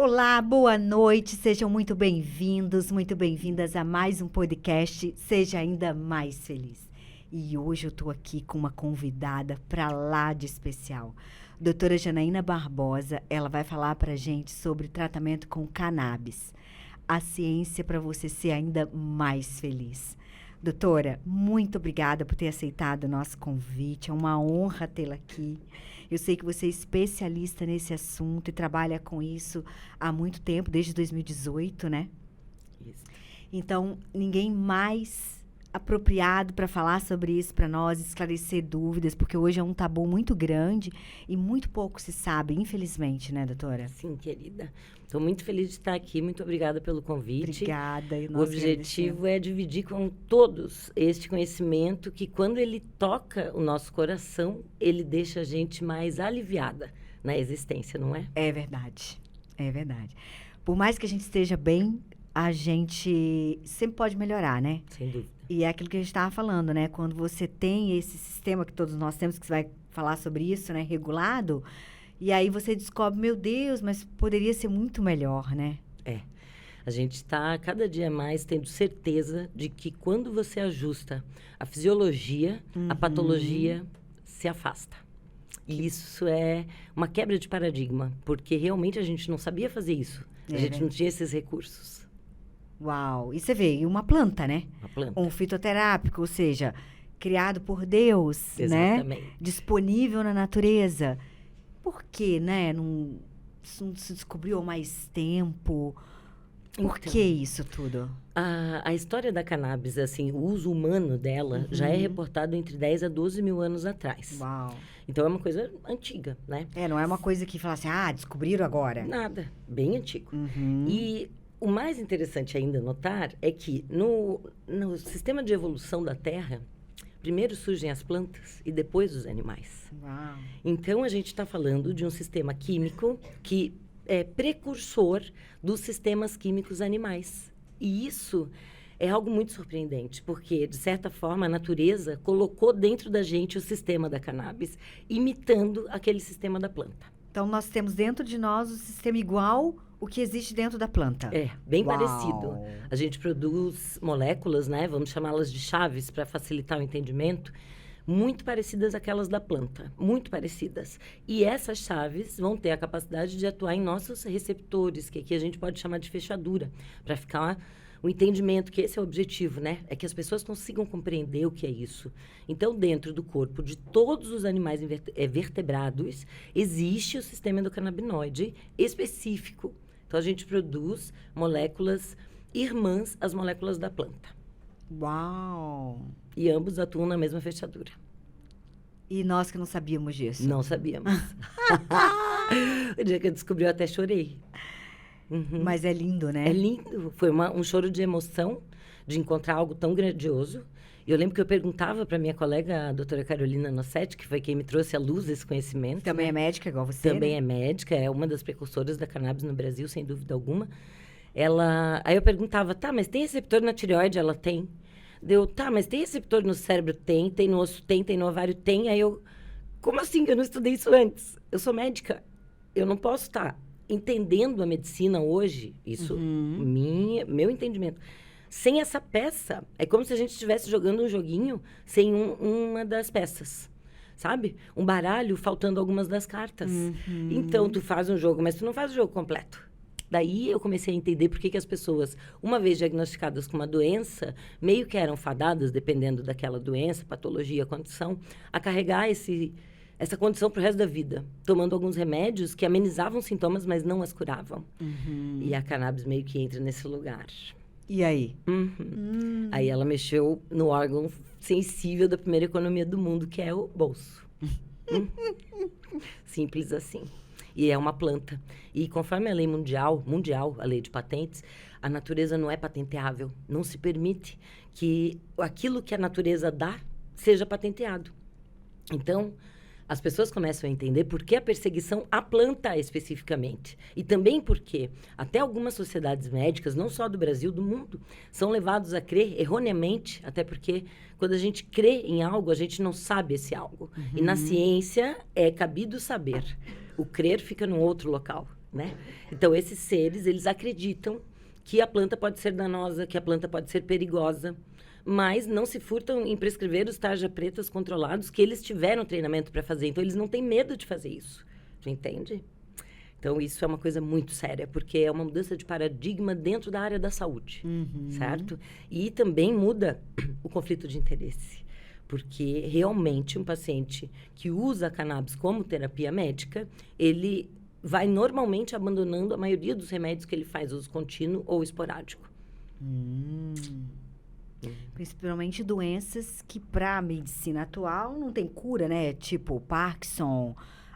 Olá, boa noite, sejam muito bem-vindos, muito bem-vindas a mais um podcast Seja Ainda Mais Feliz. E hoje eu tô aqui com uma convidada pra lá de especial. Doutora Janaína Barbosa, ela vai falar pra gente sobre tratamento com cannabis. A ciência para você ser ainda mais feliz. Doutora, muito obrigada por ter aceitado o nosso convite. É uma honra tê-la aqui. Eu sei que você é especialista nesse assunto e trabalha com isso há muito tempo, desde 2018, né? Isso. Então, ninguém mais apropriado para falar sobre isso para nós, esclarecer dúvidas, porque hoje é um tabu muito grande e muito pouco se sabe, infelizmente, né, doutora? Sim, querida. Estou muito feliz de estar aqui. Muito obrigada pelo convite. Obrigada. O objetivo é dividir com todos este conhecimento que, quando ele toca o nosso coração, ele deixa a gente mais aliviada na existência, não é? É verdade. É verdade. Por mais que a gente esteja bem, a gente sempre pode melhorar, né? Sem dúvida. E é aquilo que a gente estava falando, né? Quando você tem esse sistema que todos nós temos, que você vai falar sobre isso, né? Regulado, e aí você descobre, meu Deus, mas poderia ser muito melhor, né? É. A gente está cada dia mais tendo certeza de que quando você ajusta a fisiologia, a patologia se afasta. E isso é uma quebra de paradigma, porque realmente a gente não sabia fazer isso. A gente não tinha esses recursos. Uau! E você vê, e uma planta, né? Uma planta. Um fitoterápico, ou seja, criado por Deus, Exatamente. né? Disponível na natureza. Por que, né? Não se descobriu há mais tempo? Por que isso tudo? A história da cannabis, assim, o uso humano dela já é reportado entre 10 a 12 mil anos atrás. Uau! Então, é uma coisa antiga, né? Não é uma coisa que fala assim, descobriram agora. Nada, bem antigo. E o mais interessante ainda notar é que no sistema de evolução da Terra, primeiro surgem as plantas e depois os animais. Uau! Então, a gente está falando de um sistema químico que é precursor dos sistemas químicos animais. E isso é algo muito surpreendente, porque, de certa forma, a natureza colocou dentro da gente o sistema da cannabis, imitando aquele sistema da planta. Então, nós temos dentro de nós o sistema igual o que existe dentro da planta. É, bem Uau. parecido. A gente produz moléculas, né? Vamos chamá-las de chaves para facilitar o entendimento, muito parecidas àquelas da planta, muito parecidas. E essas chaves vão ter a capacidade de atuar em nossos receptores, que aqui a gente pode chamar de fechadura, para ficar o entendimento, que esse é o objetivo, né? É que as pessoas consigam compreender o que é isso. Então, dentro do corpo de todos os animais vertebrados, existe o sistema endocannabinoide específico. Então, a gente produz moléculas irmãs às moléculas da planta. Uau! E ambos atuam na mesma fechadura. E nós que não sabíamos disso? Não sabíamos. O dia que eu descobri, eu até chorei. Mas é lindo, né? É lindo. Foi um choro de emoção, de encontrar algo tão grandioso. E eu lembro que eu perguntava para minha colega, a doutora Carolina Nossetti, que foi quem me trouxe à luz esse conhecimento. Também é médica, igual você, Também né? é médica, é uma das precursoras da cannabis no Brasil, sem dúvida alguma. Aí eu perguntava, mas tem receptor na tireoide? Ela tem. Mas tem receptor no cérebro? Tem no osso? Tem no ovário? Tem. Aí eu, como assim? Eu não estudei isso antes. Eu sou médica. Eu não posso estar entendendo a medicina hoje, isso, meu entendimento, sem essa peça. É como se a gente estivesse jogando um joguinho sem uma das peças, sabe? Um baralho faltando algumas das cartas. Então, tu faz um jogo, mas tu não faz o jogo completo. Daí eu comecei a entender por que as pessoas, uma vez diagnosticadas com uma doença, meio que eram fadadas, dependendo daquela doença, patologia, condição, a carregar essa condição para o resto da vida, tomando alguns remédios que amenizavam sintomas, mas não as curavam. E a cannabis meio que entra nesse lugar. E aí? Aí ela mexeu no órgão sensível da primeira economia do mundo, que é o bolso. Simples assim. E é uma planta. E conforme a lei mundial, a lei de patentes, a natureza não é patenteável. Não se permite que aquilo que a natureza dá seja patenteado. Então, as pessoas começam a entender por que a perseguição à planta especificamente. E também porque até algumas sociedades médicas, não só do Brasil, do mundo, são levados a crer erroneamente, até porque quando a gente crê em algo, a gente não sabe esse algo. E na ciência é cabido saber. O crer fica num outro local. né? Então, esses seres, eles acreditam que a planta pode ser danosa, que a planta pode ser perigosa, mas não se furtam em prescrever os tarja pretas controlados que eles tiveram treinamento para fazer. Então, eles não têm medo de fazer isso. Tu entende? Então, isso é uma coisa muito séria, porque é uma mudança de paradigma dentro da área da saúde, certo? E também muda o conflito de interesse, porque realmente um paciente que usa a cannabis como terapia médica, ele vai normalmente abandonando a maioria dos remédios que ele faz uso contínuo ou esporádico. Principalmente doenças que para a medicina atual não tem cura, né? Tipo Parkinson,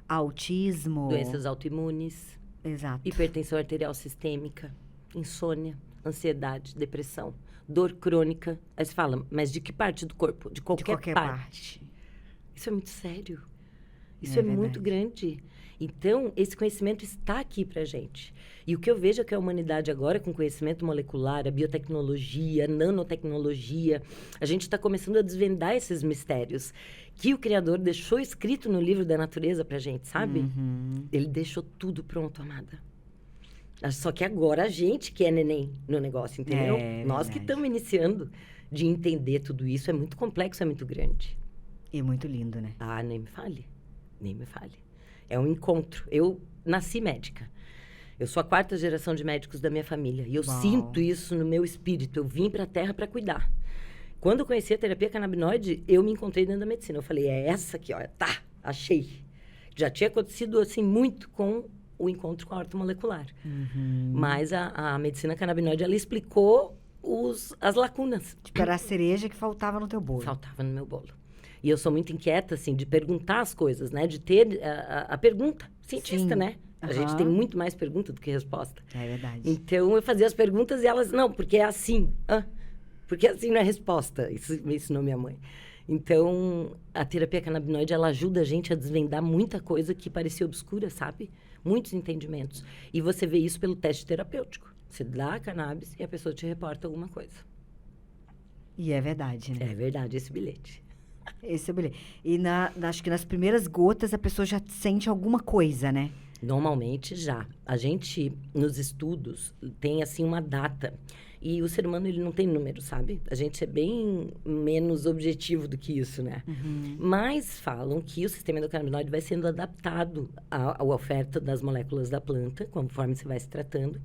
autismo. Doenças autoimunes, Exato. hipertensão arterial sistêmica, insônia, ansiedade, depressão, dor crônica. Aí você fala, mas de que parte do corpo? De qualquer parte. Isso é muito sério. Isso é muito grande. Então, esse conhecimento está aqui pra gente. E o que eu vejo é que a humanidade agora, com conhecimento molecular, a biotecnologia, a nanotecnologia, a gente está começando a desvendar esses mistérios que o Criador deixou escrito no livro da natureza pra gente, sabe? Ele deixou tudo pronto, amada. Só que agora a gente que é neném no negócio, entendeu? Nós que estamos iniciando de entender tudo isso. É muito complexo, é muito grande. E muito lindo, né? Ah, nem me fale. Nem me fale. É um encontro. Eu nasci médica. Eu sou a 4ª geração de médicos da minha família. E eu sinto isso no meu espírito. Eu vim para a Terra para cuidar. Quando eu conheci a terapia canabinoide, eu me encontrei dentro da medicina. Eu falei, é essa aqui, ó. Tá, achei. Já tinha acontecido, assim, muito com o encontro com a ortomolecular. Mas a medicina canabinoide, ela explicou as lacunas. Tipo, era a cereja que faltava no teu bolo. Faltava no meu bolo. E eu sou muito inquieta, assim, de perguntar as coisas, né? De ter a pergunta. Cientista, né? A gente tem muito mais pergunta do que resposta. É verdade. Então, eu fazia as perguntas e elas... Não, porque é assim. Porque assim não é resposta. Isso me ensinou minha mãe. Então, a terapia canabinoide, ela ajuda a gente a desvendar muita coisa que parecia obscura, sabe? Muitos entendimentos. E você vê isso pelo teste terapêutico. Você dá a cannabis e a pessoa te reporta alguma coisa. E é verdade, né? É verdade, esse bilhete. Esse é o bilhete. E acho que nas primeiras gotas a pessoa já sente alguma coisa, né? Normalmente já. A gente, nos estudos, tem assim uma data. E o ser humano, ele não tem número, sabe? A gente é bem menos objetivo do que isso, né? Mas falam que o sistema endocannabinoide vai sendo adaptado à oferta das moléculas da planta, conforme você vai se tratando.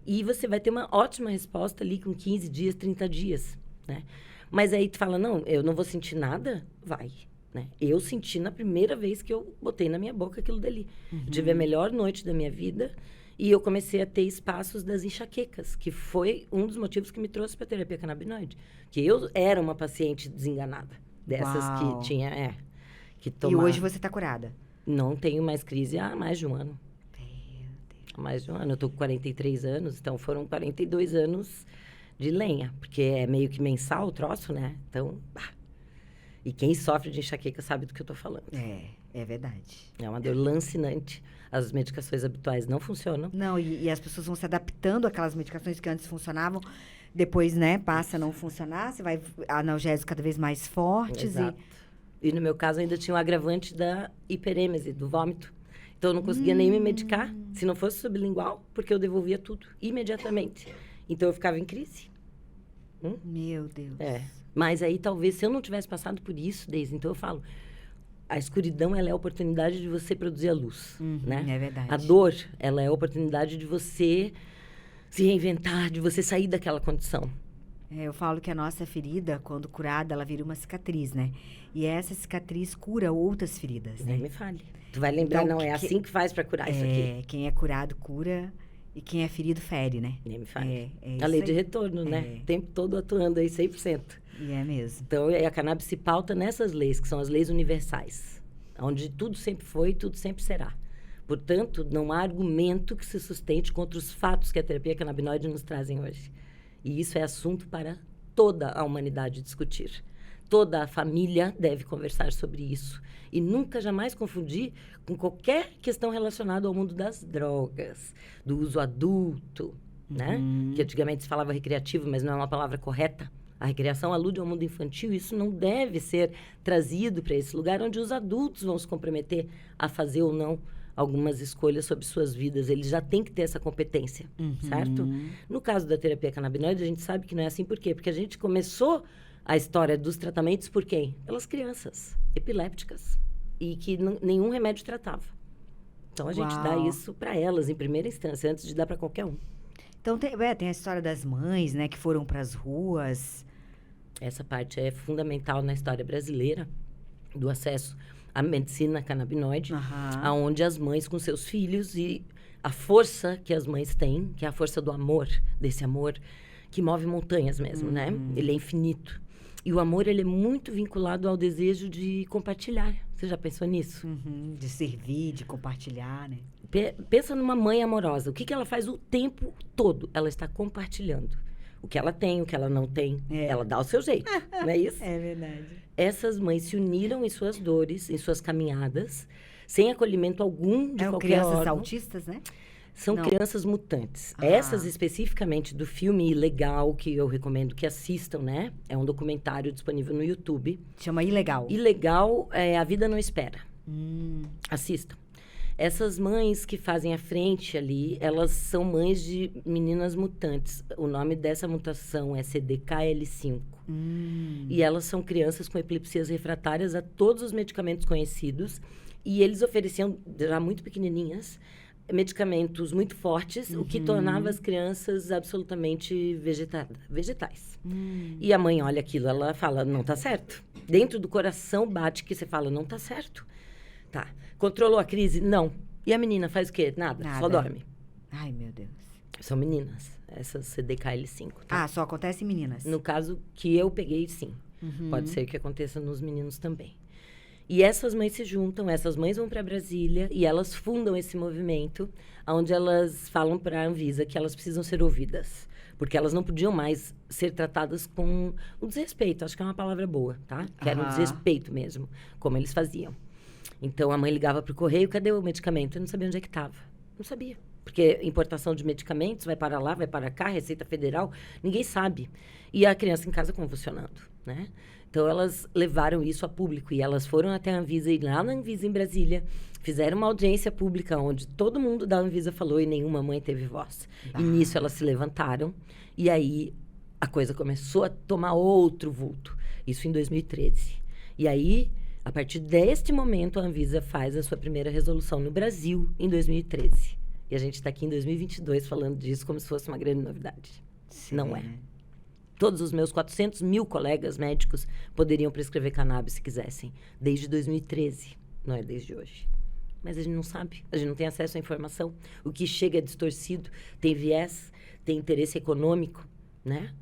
E você vai ter uma ótima resposta ali com 15 dias, 30 dias, né? Mas aí tu fala, não, eu não vou sentir nada? Vai, né? Eu senti na primeira vez que eu botei na minha boca aquilo dali. Tive a melhor noite da minha vida e eu comecei a ter espaços das enxaquecas, que foi um dos motivos que me trouxe para a terapia canabinoide. Que eu era uma paciente desenganada, dessas que tinha, que tomava. E hoje você tá curada? Não tenho mais crise há mais de um ano. Há mais de um ano. Eu tô com 43 anos, então foram 42 anos... de lenha, porque é meio que mensal o troço, né? Então, E quem sofre de enxaqueca sabe do que eu tô falando. É verdade. É uma dor lancinante. As medicações habituais não funcionam. Não, e as pessoas vão se adaptando àquelas medicações que antes funcionavam. Depois, né, passa a não funcionar. Você vai analgésicos cada vez mais fortes. Exato. E no meu caso ainda tinha o agravante da hiperêmese, do vômito. Então eu não conseguia nem me medicar, se não fosse sublingual, porque eu devolvia tudo imediatamente. Então, eu ficava em crise. Meu Deus. Mas aí, talvez, se eu não tivesse passado por isso, Deise, então eu falo, a escuridão, ela é a oportunidade de você produzir a luz, né? É verdade. A dor, ela é a oportunidade de você se reinventar, de você sair daquela condição. Eu falo que a nossa ferida, quando curada, ela vira uma cicatriz, né? E essa cicatriz cura outras feridas, né? Nem me fale. Tu vai lembrar, Então, não, é assim que faz para curar isso aqui. Quem é curado, cura... E quem é ferido, fere, né? Nem me fale. É a lei isso de aí. retorno, né? O tempo todo atuando aí 100%. E é mesmo. Então, a cannabis se pauta nessas leis, que são as leis universais. Onde tudo sempre foi e tudo sempre será. Portanto, não há argumento que se sustente contra os fatos que a terapia canabinoide nos trazem hoje. E isso é assunto para toda a humanidade discutir. Toda a família deve conversar sobre isso. E nunca, jamais confundir com qualquer questão relacionada ao mundo das drogas, do uso adulto, né? Que antigamente se falava recreativo, mas não é uma palavra correta. A recreação alude ao mundo infantil e isso não deve ser trazido para esse lugar onde os adultos vão se comprometer a fazer ou não algumas escolhas sobre suas vidas. Eles já têm que ter essa competência, certo? No caso da terapia canabinoide, a gente sabe que não é assim. Por quê? Porque a gente começou a história dos tratamentos por quem? Pelas crianças epilépticas e que nenhum remédio tratava. Então, a gente dá isso para elas em primeira instância, antes de dar para qualquer um. Então, tem a história das mães, né, que foram para as ruas. Essa parte é fundamental na história brasileira, do acesso à medicina canabinoide, aonde as mães com seus filhos e a força que as mães têm, que é a força do amor, desse amor que move montanhas mesmo, né? Ele é infinito. E o amor, ele é muito vinculado ao desejo de compartilhar. Você já pensou nisso? De servir, de compartilhar, né? Pensa numa mãe amorosa. O que ela faz o tempo todo? Ela está compartilhando. O que ela tem, o que ela não tem. Ela dá o seu jeito, não é isso? É verdade. Essas mães se uniram em suas dores, em suas caminhadas, sem acolhimento algum de qualquer crianças órgão. autistas, né? São crianças mutantes. Essas especificamente do filme Ilegal, que eu recomendo que assistam, né? É um documentário disponível no YouTube. Chama Ilegal. Ilegal, A Vida Não Espera. Assistam. Essas mães que fazem a frente ali, elas são mães de meninas mutantes. O nome dessa mutação é CDKL5. E elas são crianças com epilepsias refratárias a todos os medicamentos conhecidos. E eles ofereciam, já muito pequenininhas, medicamentos muito fortes, o que tornava as crianças absolutamente vegetais. E a mãe olha aquilo, ela fala, não tá certo. Dentro do coração bate que você fala, não tá certo. Tá. Controlou a crise? Não. E a menina faz o quê? Nada. Só dorme. Ai, meu Deus. São meninas, essas CDKL5. Tá? Só acontece em meninas? No caso que eu peguei, sim. Pode ser que aconteça nos meninos também. E essas mães se juntam, essas mães vão para Brasília e elas fundam esse movimento, onde elas falam para a Anvisa que elas precisam ser ouvidas. Porque elas não podiam mais ser tratadas com o desrespeito. Acho que é uma palavra boa, tá? Que era um desrespeito mesmo, como eles faziam. Então, a mãe ligava para o correio, cadê o medicamento? Eu não sabia onde é que estava. Não sabia. Porque importação de medicamentos, vai para lá, vai para cá, Receita Federal, ninguém sabe. E a criança em casa convulsionando, né? Então, elas levaram isso a público e elas foram até a Anvisa e lá na Anvisa em Brasília, fizeram uma audiência pública onde todo mundo da Anvisa falou e nenhuma mãe teve voz. E nisso elas se levantaram e aí a coisa começou a tomar outro vulto. Isso em 2013. E aí, a partir deste momento, a Anvisa faz a sua primeira resolução no Brasil em 2013. E a gente está aqui em 2022 falando disso como se fosse uma grande novidade. Sim. Não é. Todos os meus 400 mil colegas médicos poderiam prescrever cannabis se quisessem, desde 2013, não é desde hoje. Mas a gente não sabe, a gente não tem acesso à informação. O que chega é distorcido, tem viés, tem interesse econômico, né?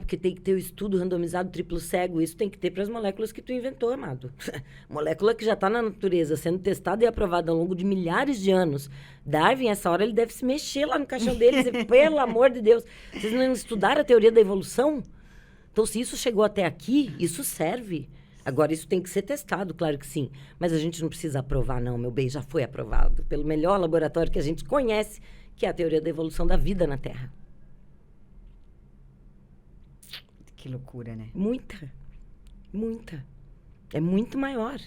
Porque tem que ter o estudo randomizado triplo cego. Isso tem que ter para as moléculas que tu inventou, amado. Molécula que já está na natureza, sendo testada e aprovada ao longo de milhares de anos. Darwin, essa hora, ele deve se mexer lá no caixão dele e dizer, pelo amor de Deus, vocês não estudaram a teoria da evolução? Então, se isso chegou até aqui, isso serve. Agora, isso tem que ser testado, claro que sim. Mas a gente não precisa aprovar, não, meu bem. Já foi aprovado pelo melhor laboratório que a gente conhece, que é a teoria da evolução da vida na Terra. Que loucura, né? Muita. É muito maior.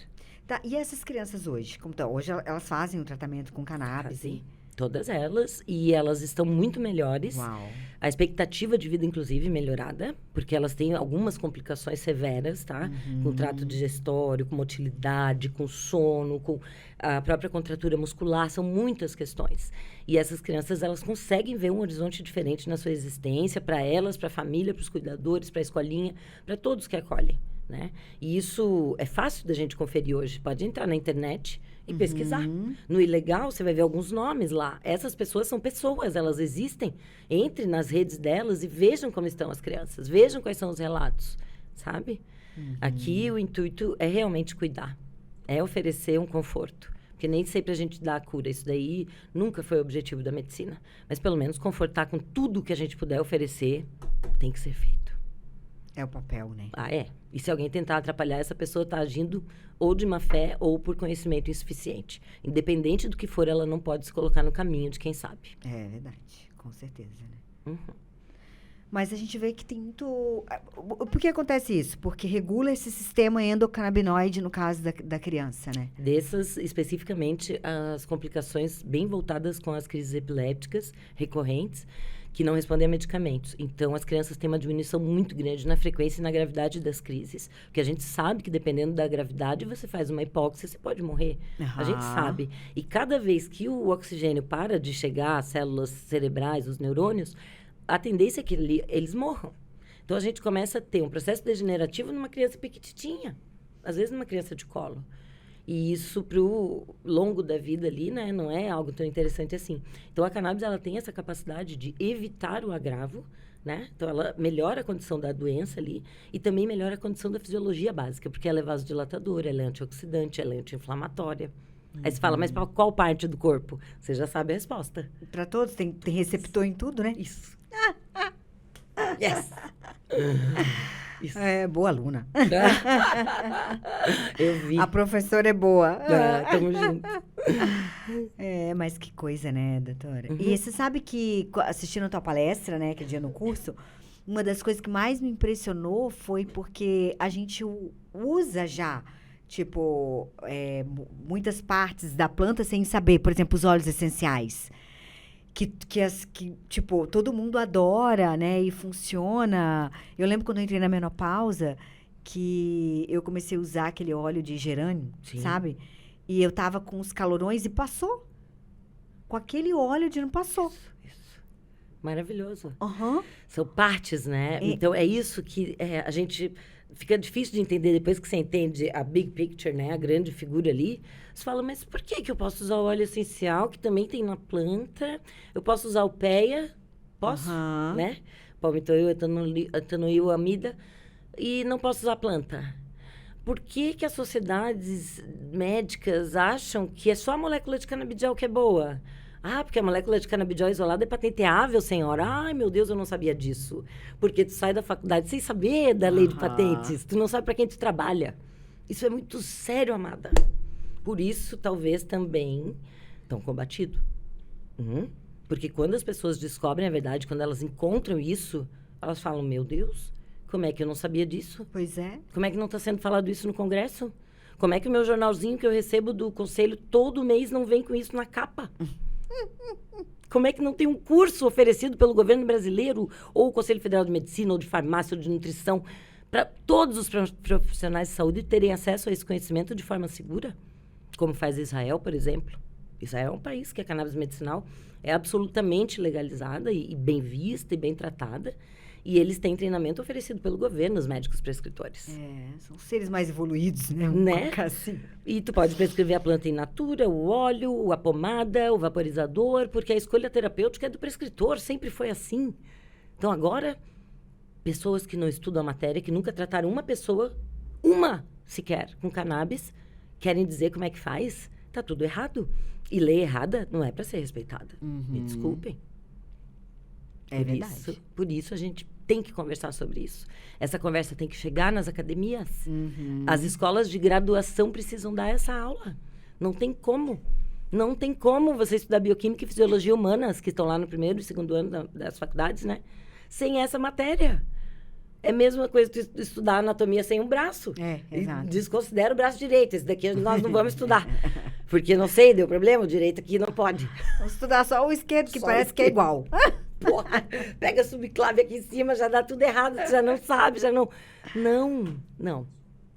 Tá, e essas crianças hoje? Como estão? Hoje elas fazem o tratamento com cannabis? Sim, todas elas. E elas estão muito melhores. Uau. A expectativa de vida, inclusive, melhorada. Porque elas têm algumas complicações severas, tá? Com trato digestório, com motilidade, com sono, com a própria contratura muscular. São muitas questões. E essas crianças, elas conseguem ver um horizonte diferente na sua existência. Para elas, para a família, para os cuidadores, para a escolinha, para todos que acolhem. Né? E isso é fácil da gente conferir hoje. Pode entrar na internet e pesquisar. No Ilegal, você vai ver alguns nomes lá. Essas pessoas são pessoas, elas existem. Entre nas redes delas e vejam como estão as crianças. Vejam quais são os relatos, sabe? Aqui o intuito é realmente cuidar. É oferecer um conforto. Porque nem sempre a gente dá a cura. Isso daí nunca foi o objetivo da medicina. Mas pelo menos confortar com tudo que a gente puder oferecer, tem que ser feito. É o papel, né? É. E se alguém tentar atrapalhar, essa pessoa está agindo ou de má fé ou por conhecimento insuficiente. Independente do que for, ela não pode se colocar no caminho de quem sabe. É verdade, com certeza, né? Mas a gente vê que tem muito... Por que acontece isso? Porque regula esse sistema endocannabinoide, no caso da criança, né? Dessas, especificamente, as complicações bem voltadas com as crises epilépticas recorrentes, que não respondem a medicamentos. Então, as crianças têm uma diminuição muito grande na frequência e na gravidade das crises. Porque a gente sabe que, dependendo da gravidade, você faz uma hipóxia, você pode morrer. A gente sabe. E cada vez que o oxigênio para de chegar às células cerebrais, os neurônios, a tendência é que eles morram. Então, a gente começa a ter um processo degenerativo numa criança pequititinha. Às vezes, numa criança de colo. E isso, para o longo da vida ali, né, não é algo tão interessante assim. Então, a cannabis, ela tem essa capacidade de evitar o agravo, né? Então, ela melhora a condição da doença ali e também melhora a condição da fisiologia básica, porque ela é vasodilatadora, ela é antioxidante, ela é anti-inflamatória. Aí você fala, mas para qual parte do corpo? Você já sabe a resposta. Para todos, tem receptor em tudo, né? Isso. Yes! Isso. É, boa aluna. Eu vi. A professora é boa. Tamo junto. É, mas que coisa, né, doutora? E você sabe que, assistindo a tua palestra, né, aquele dia no curso, uma das coisas que mais me impressionou foi porque a gente usa já, tipo, muitas partes da planta sem saber. Por exemplo, os óleos essenciais. Que, tipo, todo mundo adora, né? E funciona. Eu lembro quando eu entrei na menopausa, que eu comecei a usar aquele óleo de gerânio, sabe? E eu tava com os calorões e passou. Com aquele óleo de não passou. Isso. Maravilhoso. Uhum. São partes, né? Então, é isso que a gente... Fica difícil de entender depois que você entende a big picture, né? A grande figura ali. Você fala, mas por que eu posso usar o óleo essencial, que também tem na planta? Eu posso usar o PEA? Posso, né? Palmitoil, etanoil, amida. E não posso usar a planta. Por que as sociedades médicas acham que é só a molécula de canabidiol que é boa? Ah, porque a molécula de canabidiol isolada é patenteável, senhora. Ai, meu Deus, eu não sabia disso. Porque tu sai da faculdade sem saber da lei de patentes. Tu não sabe para quem tu trabalha. Isso é muito sério, amada. Por isso, talvez, também tão combatido. Porque quando as pessoas descobrem a verdade, quando elas encontram isso, elas falam, meu Deus, como é que eu não sabia disso? Pois é. Como é que não está sendo falado isso no Congresso? Como é que o meu jornalzinho que eu recebo do Conselho todo mês não vem com isso na capa? Como é que não tem um curso oferecido pelo governo brasileiro, ou o Conselho Federal de Medicina, ou de Farmácia, ou de Nutrição, para todos os profissionais de saúde terem acesso a esse conhecimento de forma segura? Como faz Israel, por exemplo. Israel é um país que a cannabis medicinal é absolutamente legalizada e bem vista e bem tratada. E eles têm treinamento oferecido pelo governo, os médicos prescritores. São seres mais evoluídos, né? Assim. E tu pode prescrever a planta in natura, o óleo, a pomada, o vaporizador, porque a escolha terapêutica é do prescritor, sempre foi assim. Então, agora, pessoas que não estudam a matéria, que nunca trataram uma pessoa, uma sequer, com cannabis, querem dizer como é que faz, tá tudo errado. E lei errada não é para ser respeitada. Me desculpem. É verdade. Por isso, a gente tem que conversar sobre isso. Essa conversa tem que chegar nas academias. As escolas de graduação precisam dar essa aula. Não tem como. Não tem como você estudar bioquímica e fisiologia humanas, que estão lá no primeiro e segundo ano das faculdades, né? Sem essa matéria. É a mesma coisa que estudar anatomia sem um braço. Exato. Desconsidera o braço direito. Esse daqui nós não vamos estudar. Porque, não sei, deu problema, o direito aqui não pode. Vamos estudar só o esquerdo, que parece que é igual. Porra, pega a subclave aqui em cima, já dá tudo errado, você já não sabe, já não... Não,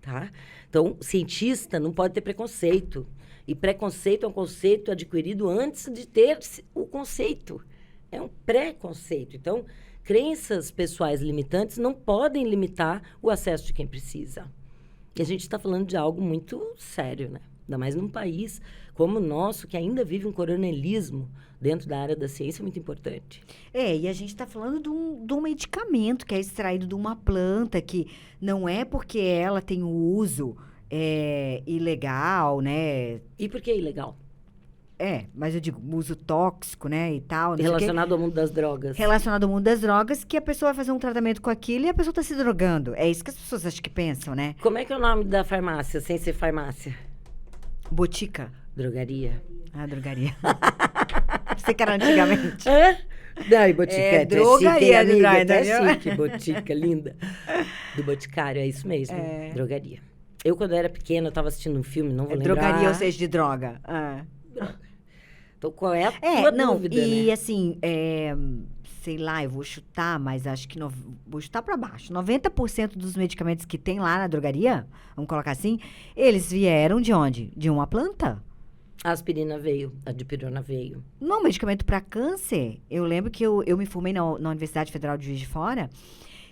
tá? Então, cientista não pode ter preconceito. E preconceito é um conceito adquirido antes de ter o conceito. É um pré-conceito. Então, crenças pessoais limitantes não podem limitar o acesso de quem precisa. E a gente está falando de algo muito sério, né? Ainda mais num país como o nosso, que ainda vive um coronelismo dentro da área da ciência, muito importante. E a gente está falando de um medicamento que é extraído de uma planta, que não é porque ela tem o uso ilegal, né? E por que ilegal? Mas eu digo, uso tóxico, né, e tal. Relacionado ao mundo das drogas. Relacionado ao mundo das drogas, que a pessoa vai fazer um tratamento com aquilo e a pessoa está se drogando. É isso que as pessoas acho que pensam, né? Como é que é o nome da farmácia, sem ser farmácia? Botica. Drogaria. Drogaria. Você que era antigamente. Não, e Boticário, drogaria de droga, até entendeu? chique, Botica, linda. Do Boticário, é isso mesmo, drogaria. Eu, quando era pequena, eu tava assistindo um filme, não vou lembrar. Drogaria, ou seja, de droga. Então, qual é a tua não, dúvida, e né? assim, sei lá, eu vou chutar, mas acho que vou chutar pra baixo. 90% dos medicamentos que tem lá na drogaria, vamos colocar assim, eles vieram de onde? De uma planta. A aspirina veio, a dipirona veio. Não, medicamento para câncer. Eu lembro que eu me formei na Universidade Federal de Juiz de Fora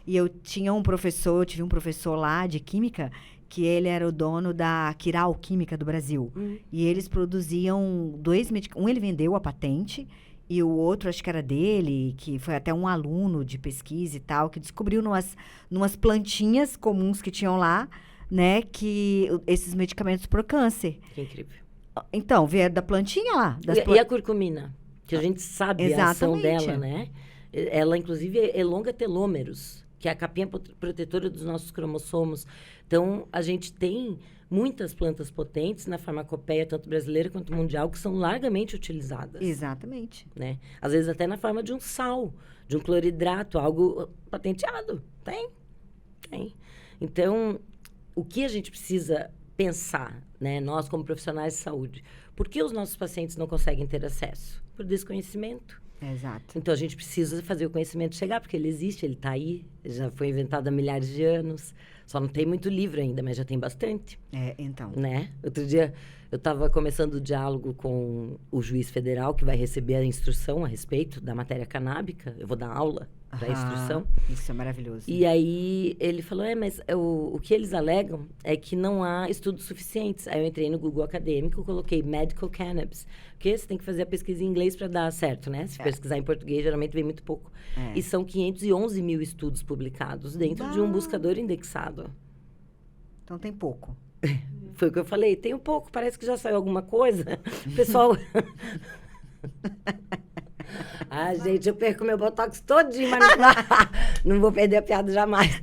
e eu tive um professor lá de química que ele era o dono da Quiral Química do Brasil. E eles produziam 2 medicamentos. Um ele vendeu a patente e o outro, acho que era dele, que foi até um aluno de pesquisa e tal, que descobriu numas plantinhas comuns que tinham lá, né, que esses medicamentos para o câncer. Que incrível. Então, vieram da plantinha lá. E a curcumina? Que a gente sabe a ação dela, né? Ela, inclusive, elonga telômeros, que é a capinha protetora dos nossos cromossomos. Então, a gente tem muitas plantas potentes na farmacopeia, tanto brasileira quanto mundial, que são largamente utilizadas. Exatamente. Né? Às vezes até na forma de um sal, de um cloridrato, algo patenteado. Tem. Então, o que a gente precisa pensar, né? Nós como profissionais de saúde, por que os nossos pacientes não conseguem ter acesso? Por desconhecimento. Exato. Então, a gente precisa fazer o conhecimento chegar, porque ele existe, ele está aí, já foi inventado há milhares de anos. Só não tem muito livro ainda, mas já tem bastante. Então. Né? Outro dia, eu estava começando o diálogo com o juiz federal, que vai receber a instrução a respeito da matéria canábica. Eu vou dar aula para a instrução. Isso é maravilhoso. E aí, ele falou, mas o que eles alegam é que não há estudos suficientes. Aí eu entrei no Google Acadêmico, coloquei Medical Cannabis. Porque você tem que fazer a pesquisa em inglês para dar certo, né? Se pesquisar em português, geralmente vem muito pouco. E são 511 mil estudos publicados dentro de um buscador indexado. Então tem pouco. Foi o que eu falei. Tem um pouco, parece que já saiu alguma coisa. O pessoal... gente, eu perco meu botox todinho, mas não vou perder a piada jamais.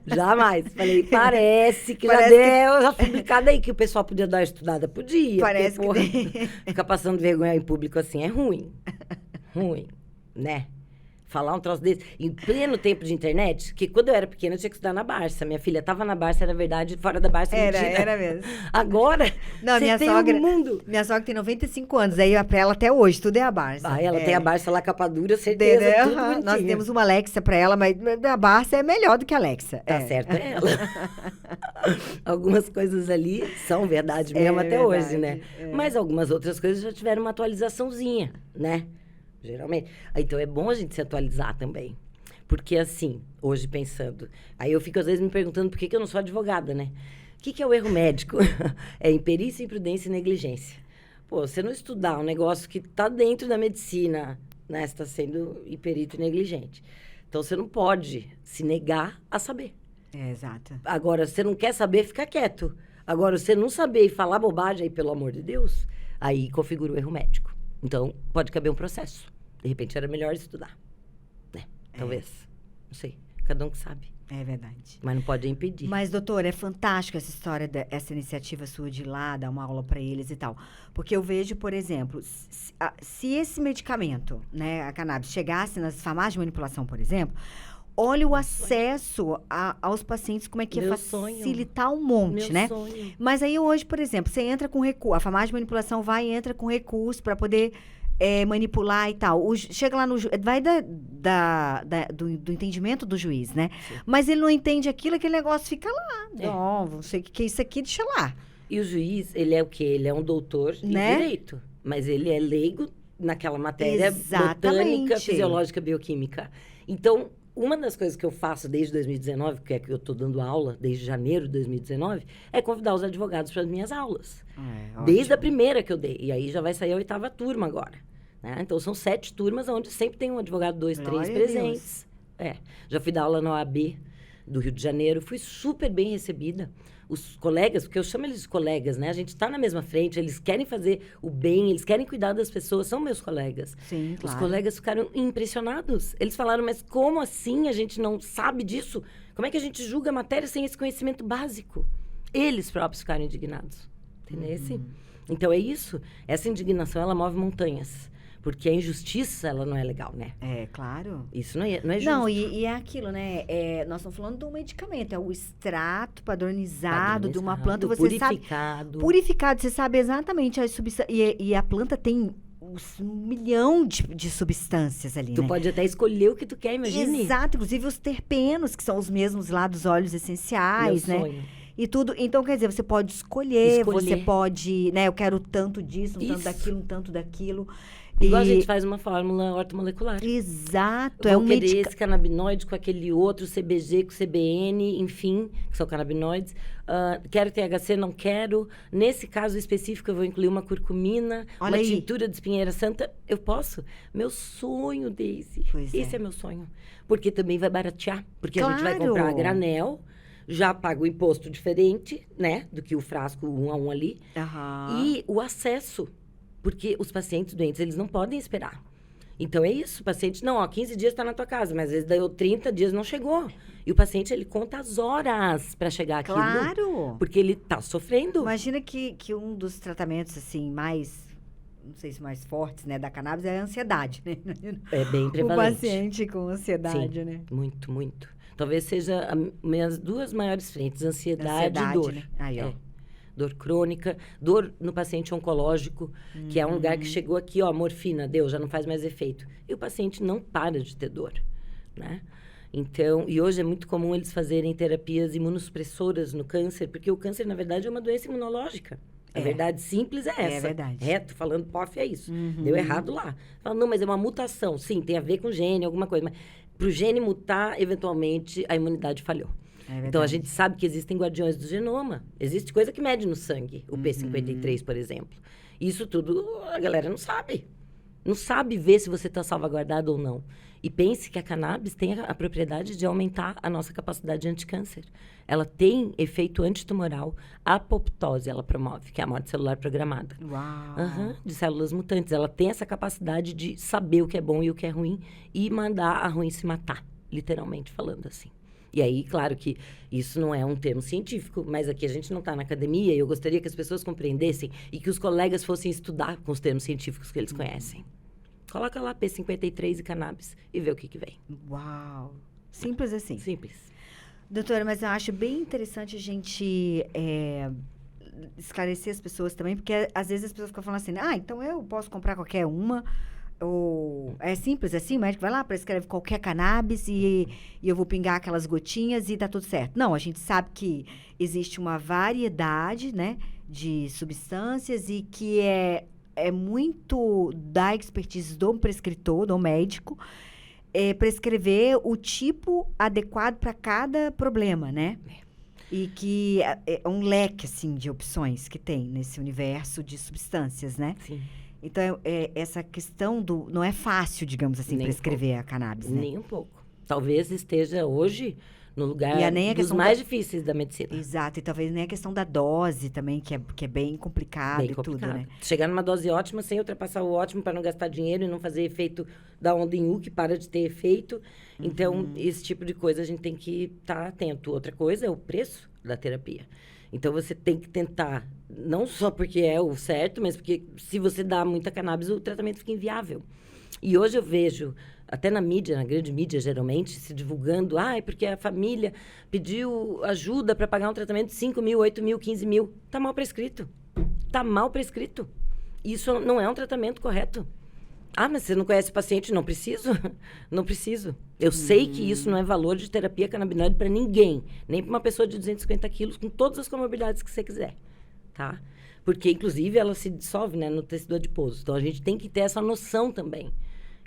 Jamais. Falei, parece que já deu, já publicado aí, que o pessoal podia dar uma estudada. Podia. Parece porque, que ficar passando vergonha em público assim é ruim. Ruim, né? Falar um troço desse. Em pleno tempo de internet, que quando eu era pequena eu tinha que estudar na Barça. Minha filha estava na Barça, era verdade, fora da Barça mentira. Era mesmo. Agora, não, você minha tem sogra, o mundo. Minha sogra tem 95 anos, aí pra ela até hoje, tudo é a Barça. Ela tem a Barça lá, capa dura, certeza, tudo bonitinho. Nós temos uma Alexa pra ela, mas a Barça é melhor do que a Alexa. Tá certo, é ela. Algumas coisas ali são verdade mesmo até verdade, hoje, né? Mas algumas outras coisas já tiveram uma atualizaçãozinha, né? Geralmente. Então, é bom a gente se atualizar também. Porque, assim, hoje pensando... Aí eu fico, às vezes, me perguntando por que eu não sou advogada, né? O que é o erro médico? É imperícia, imprudência e negligência. Pô, você não estudar um negócio que está dentro da medicina, né? Você está sendo imperito e negligente. Então, você não pode se negar a saber. Exato. Agora, você não quer saber, fica quieto. Agora, você não saber e falar bobagem aí, pelo amor de Deus, aí configura o erro médico. Então, pode caber um processo. De repente, era melhor estudar. Né? Talvez. Não sei. Cada um que sabe. É verdade. Mas não pode impedir. Mas, doutora, é fantástico essa história, essa iniciativa sua de ir lá, dar uma aula para eles e tal. Porque eu vejo, por exemplo, se esse medicamento, né, a cannabis, chegasse nas farmácias de manipulação, por exemplo... Olha o acesso aos pacientes, como é que ia facilitar um monte, né? Sonho. Mas aí hoje, por exemplo, você entra com recurso, a farmácia de manipulação vai e entra com recurso para poder manipular e tal. Chega lá no vai do entendimento do juiz, né? Sim. Mas ele não entende aquilo, aquele negócio fica lá. Não sei o que é isso aqui, deixa lá. E o juiz, ele é o quê? Ele é um doutor em direito, mas ele é leigo naquela matéria botânica, fisiológica, bioquímica. Então, uma das coisas que eu faço desde 2019, que é que eu estou dando aula desde janeiro de 2019, é convidar os advogados para as minhas aulas. Desde a primeira que eu dei. E aí já vai sair a 8ª turma agora. Né? Então, são 7 turmas, onde sempre tem um advogado, 2, 3 presentes. Já fui dar aula na OAB do Rio de Janeiro. Fui super bem recebida. Os colegas, porque eu chamo eles de colegas, né? A gente está na mesma frente, eles querem fazer o bem, eles querem cuidar das pessoas, são meus colegas. Sim, claro. Os colegas ficaram impressionados. Eles falaram, mas como assim a gente não sabe disso? Como é que a gente julga a matéria sem esse conhecimento básico? Eles próprios ficaram indignados. Entendeu? Então, é isso. Essa indignação, ela move montanhas. Porque a injustiça, ela não é legal, né? É, claro. Isso não é justo. Não, e é aquilo, né? Nós estamos falando de um medicamento, é o extrato padronizado de uma planta. Você purificado. Purificado, você sabe exatamente as substâncias. E a planta tem um milhão de substâncias ali, Tu né? pode até escolher o que tu quer, imagine. Exato, inclusive os terpenos, que são os mesmos lá dos óleos essenciais, Meu né? sonho. E tudo. Então, quer dizer, você pode escolher. Você Escolher. pode, né? Eu quero tanto disso, um tanto Isso. daquilo, um tanto daquilo. Igual a gente faz uma fórmula ortomolecular. Exato, Eu é vou um querer medicamento. esse canabinoide com aquele outro, CBG com CBN, enfim, que são canabinoides. Quero THC, não quero. Nesse caso específico, eu vou incluir uma curcumina, Olha uma aí. tintura de espinheira santa. Eu posso. Meu sonho, Daisy. Pois Esse é. é meu sonho. Porque também vai baratear. Porque a gente vai Claro. comprar a granel, já paga o imposto diferente, né? Do que o frasco 1 a 1 ali. Aham. E o acesso. Porque os pacientes doentes, eles não podem esperar. Então, é isso. O paciente, não, 15 dias está na tua casa, mas às vezes deu 30 dias não chegou. E o paciente, ele conta as horas para chegar aquilo. Claro. Porque ele está sofrendo. Imagina que um dos tratamentos, assim, mais, não sei se mais fortes, né, da cannabis é a ansiedade, né? É bem O prevalente. paciente com ansiedade, Sim, né? muito, muito. Talvez seja minhas duas maiores frentes, ansiedade e dor. Né? Aí, ó. É. Dor crônica, dor no paciente oncológico, que é um lugar que chegou aqui, ó, morfina, deu, já não faz mais efeito. E o paciente não para de ter dor, né? Então, e hoje é muito comum eles fazerem terapias imunossupressoras no câncer, porque o câncer, na verdade, é uma doença imunológica. A verdade simples é essa. É verdade. Reto, falando POF é isso. Deu errado lá. Fala, não, mas é uma mutação. Sim, tem a ver com gene, alguma coisa. Mas para o gene mutar, eventualmente, a imunidade falhou. Então, a gente sabe que existem guardiões do genoma. Existe coisa que mede no sangue, o P53, por exemplo. Isso tudo a galera não sabe. Não sabe ver se você está salvaguardado ou não. E pense que a cannabis tem a propriedade de aumentar a nossa capacidade de anticâncer. Ela tem efeito antitumoral, apoptose ela promove, que é a morte celular programada. Uau! De células mutantes. Ela tem essa capacidade de saber o que é bom e o que é ruim e mandar a ruim se matar, literalmente falando assim. E aí, claro que isso não é um termo científico, mas aqui a gente não está na academia e eu gostaria que as pessoas compreendessem e que os colegas fossem estudar com os termos científicos que eles conhecem. Coloca lá P53 e cannabis e vê o que vem. Uau! Simples assim. Simples. Doutora, mas eu acho bem interessante a gente esclarecer as pessoas também, porque às vezes as pessoas ficam falando assim, então eu posso comprar qualquer uma, ou é simples assim, o médico vai lá, prescreve qualquer cannabis e eu vou pingar aquelas gotinhas e tá tudo certo. Não, a gente sabe que existe uma variedade, né, de substâncias e que é muito da expertise do prescritor, do médico, prescrever o tipo adequado para cada problema, né? E que é um leque, assim, de opções que tem nesse universo de substâncias, né? Sim. Então, essa questão não é fácil, digamos assim, Nem prescrever a cannabis, né? Nem um pouco. Talvez esteja hoje no lugar nem a dos questão mais difíceis da medicina. Exato, e talvez nem a questão da dose também, que é bem complicado Bem e complicado. tudo, né? Chegar numa dose ótima sem ultrapassar o ótimo para não gastar dinheiro e não fazer efeito da onda em U, que para de ter efeito. Então, esse tipo de coisa a gente tem que estar atento. Outra coisa é o preço da terapia. Então, você tem que tentar, não só porque é o certo, mas porque se você dá muita cannabis, o tratamento fica inviável. E hoje eu vejo, até na mídia, na grande mídia, geralmente, se divulgando, porque a família pediu ajuda para pagar um tratamento de 5 mil, 8 mil, 15 mil. Está mal prescrito. Está mal prescrito. Isso não é um tratamento correto. Mas você não conhece o paciente? Não preciso. Não preciso. Eu sei que isso não é valor de terapia canabinoide para ninguém. Nem para uma pessoa de 250 quilos, com todas as comorbidades que você quiser. Tá? Porque, inclusive, ela se dissolve, né, no tecido adiposo. Então, a gente tem que ter essa noção também.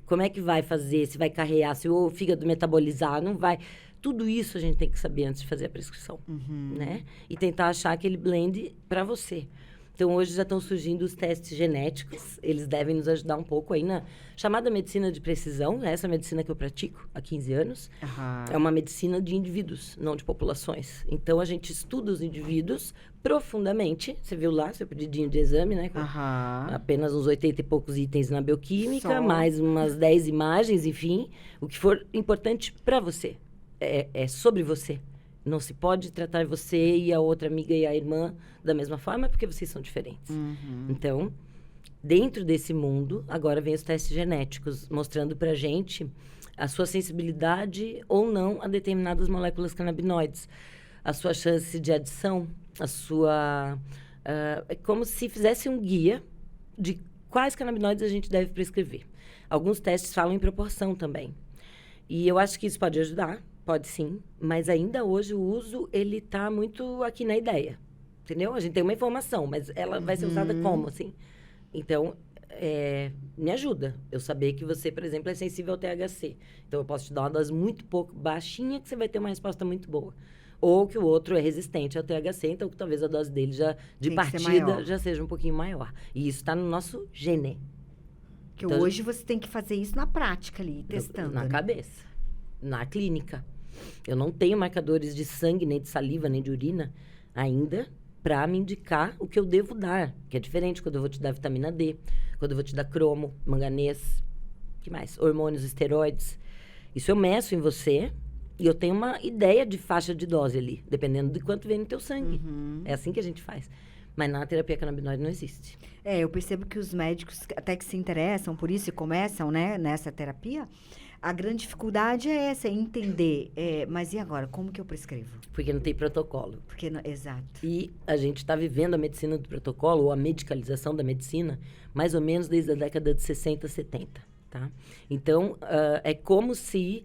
Como é que vai fazer? Se vai carrear? Se o fígado metabolizar? Não vai? Tudo isso a gente tem que saber antes de fazer a prescrição. Né? E tentar achar aquele blend para você. Então, hoje já estão surgindo os testes genéticos. Eles devem nos ajudar um pouco aí na chamada medicina de precisão. Essa medicina que eu pratico há 15 anos. É uma medicina de indivíduos, não de populações. Então, a gente estuda os indivíduos profundamente. Você viu lá seu pedidinho de exame, né? Com apenas uns 80 e poucos itens na bioquímica, mais umas 10 imagens, enfim. O que for importante para você. É sobre você. Não se pode tratar você e a outra amiga e a irmã da mesma forma, porque vocês são diferentes. Então, Dentro desse mundo, agora vem os testes genéticos, mostrando pra gente a sua sensibilidade ou não a determinadas moléculas canabinoides, a sua chance de adição, a sua... é como se fizesse um guia de quais canabinoides a gente deve prescrever. Alguns testes falam em proporção também. E eu acho que isso pode ajudar, pode sim, mas ainda hoje o uso, ele tá muito aqui na ideia, entendeu? A gente tem uma informação, mas ela vai ser usada como, assim? Então, me ajuda eu saber que você, por exemplo, é sensível ao THC. Então, eu posso te dar uma dose muito pouco baixinha que você vai ter uma resposta muito boa. Ou que o outro é resistente ao THC, então que talvez a dose dele já, de partida, já seja um pouquinho maior. E isso está no nosso gene. Que então, hoje você tem que fazer isso na prática ali, testando. Na cabeça, na clínica. Eu não tenho marcadores de sangue, nem de saliva, nem de urina ainda, para me indicar o que eu devo dar. Que é diferente quando eu vou te dar vitamina D, quando eu vou te dar cromo, manganês, que mais? Hormônios, esteroides. Isso eu meço em você e eu tenho uma ideia de faixa de dose ali, dependendo de quanto vem no teu sangue. É assim que a gente faz. Mas na terapia canabinoide não existe. Eu percebo que os médicos, até que se interessam por isso e começam, né, nessa terapia, a grande dificuldade é essa, é entender. Mas e agora, como que eu prescrevo? Porque não tem protocolo. Exato. E a gente está vivendo a medicina do protocolo, ou a medicalização da medicina, mais ou menos desde a década de 60, 70, tá? Então, é como se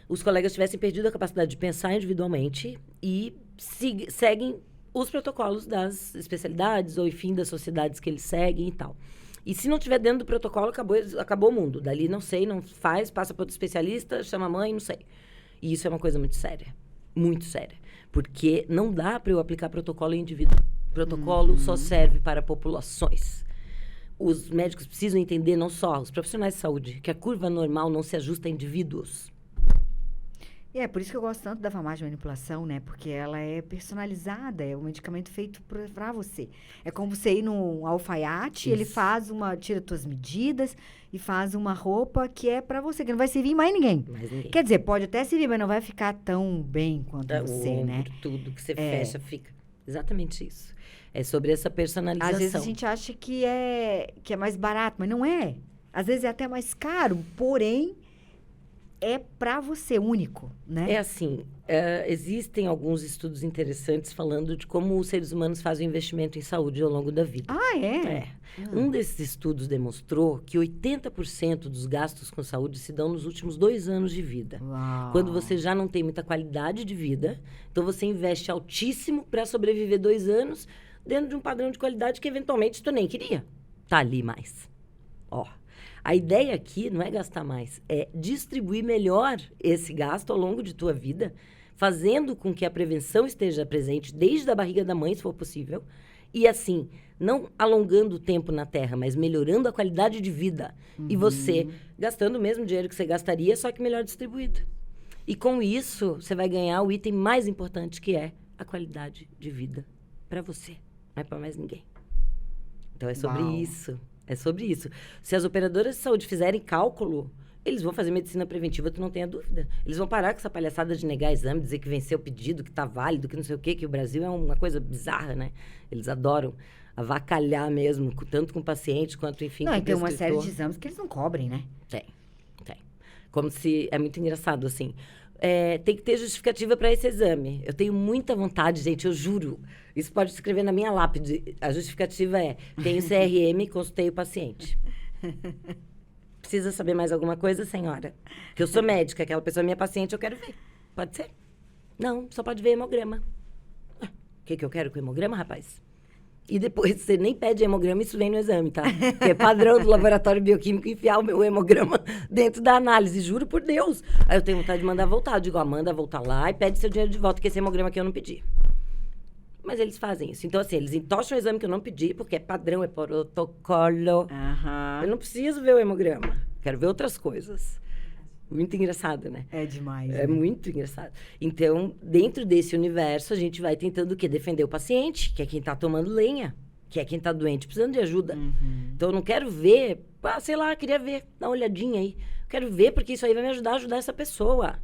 os colegas tivessem perdido a capacidade de pensar individualmente e seguem os protocolos das especialidades ou, enfim, das sociedades que eles seguem e tal. E se não tiver dentro do protocolo, acabou o mundo. Dali, não sei, não faz, passa para outro especialista, chama a mãe, não sei. E isso é uma coisa muito séria. Muito séria. Porque não dá para eu aplicar protocolo em indivíduo. Protocolo só serve para populações. Os médicos precisam entender, não só os profissionais de saúde, que a curva normal não se ajusta a indivíduos. E é por isso que eu gosto tanto da farmácia de manipulação, né? Porque ela é personalizada, é um medicamento feito para você. É como você ir num alfaiate, ele tira tuas medidas e faz uma roupa que é para você, que não vai servir mais ninguém. Quer dizer, pode até servir, mas não vai ficar tão bem quanto você, né? Tudo que você fecha fica. Exatamente isso. É sobre essa personalização. Às vezes a gente acha que é mais barato, mas não é. Às vezes é até mais caro, porém é para você, único, né? É assim, existem alguns estudos interessantes falando de como os seres humanos fazem investimento em saúde ao longo da vida. Ah, é? Um desses estudos demonstrou que 80% dos gastos com saúde se dão nos últimos 2 anos de vida. Uau. Quando você já não tem muita qualidade de vida, então você investe altíssimo para sobreviver 2 anos dentro de um padrão de qualidade que eventualmente tu nem queria. Tá ali mais. A ideia aqui não é gastar mais, é distribuir melhor esse gasto ao longo de tua vida, fazendo com que a prevenção esteja presente desde a barriga da mãe, se for possível, e assim, não alongando o tempo na Terra, mas melhorando a qualidade de vida. E você gastando o mesmo dinheiro que você gastaria, só que melhor distribuído. E com isso, você vai ganhar o item mais importante, que é a qualidade de vida para você, não é para mais ninguém. Então, é sobre isso. É sobre isso. Se as operadoras de saúde fizerem cálculo, eles vão fazer medicina preventiva, tu não tenha dúvida. Eles vão parar com essa palhaçada de negar exame, dizer que venceu o pedido, que tá válido, que não sei o quê, que o Brasil é uma coisa bizarra, né? Eles adoram avacalhar mesmo, tanto com o paciente quanto, enfim, com o tem uma série de exames que eles não cobrem, né? Tem. Como se... É muito engraçado, assim. Tem que ter justificativa para esse exame. Eu tenho muita vontade, gente, eu juro. Isso pode escrever na minha lápide. A justificativa é: tenho CRM, consultei o paciente. Precisa saber mais alguma coisa, senhora? Que eu sou médica, aquela pessoa é minha paciente, eu quero ver. Pode ser? Não, só pode ver hemograma. O que eu quero com hemograma, rapaz? E depois, você nem pede hemograma, isso vem no exame, tá? Que é padrão do laboratório bioquímico enfiar o meu hemograma dentro da análise, juro por Deus. Aí eu tenho vontade de mandar voltar. Eu digo, manda voltar lá e pede seu dinheiro de volta, que esse hemograma aqui eu não pedi. Mas eles fazem isso. Então, assim, eles entocham o exame que eu não pedi, porque é padrão, é protocolo. Eu não preciso ver o hemograma. Quero ver outras coisas. Muito engraçado, né? É demais. É muito engraçado. Então, dentro desse universo, a gente vai tentando o quê? Defender o paciente, que é quem tá tomando lenha, que é quem tá doente, precisando de ajuda. Então, eu não quero ver, sei lá, queria ver, dá uma olhadinha aí. Quero ver, porque isso aí vai me ajudar a ajudar essa pessoa.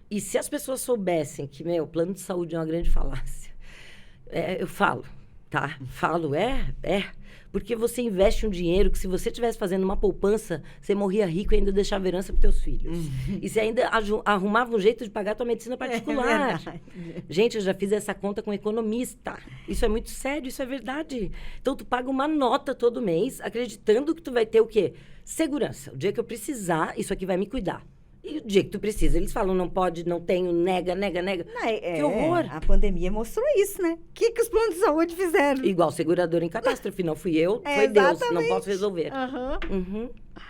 E se as pessoas soubessem que, o plano de saúde é uma grande falácia, eu falo, Tá? Falo, porque você investe um dinheiro que se você estivesse fazendo uma poupança, você morria rico e ainda deixava herança para teus filhos. E você ainda arrumava um jeito de pagar a tua medicina particular. Gente, eu já fiz essa conta com economista. Isso é muito sério, isso é verdade. Então, tu paga uma nota todo mês, acreditando que tu vai ter o quê? Segurança. O dia que eu precisar, isso aqui vai me cuidar. E o dia que tu precisa, eles falam, não pode, não tenho, nega. Que horror. A pandemia mostrou isso, né? O que os planos de saúde fizeram? Igual seguradora em catástrofe, não fui eu, foi Deus, não posso resolver.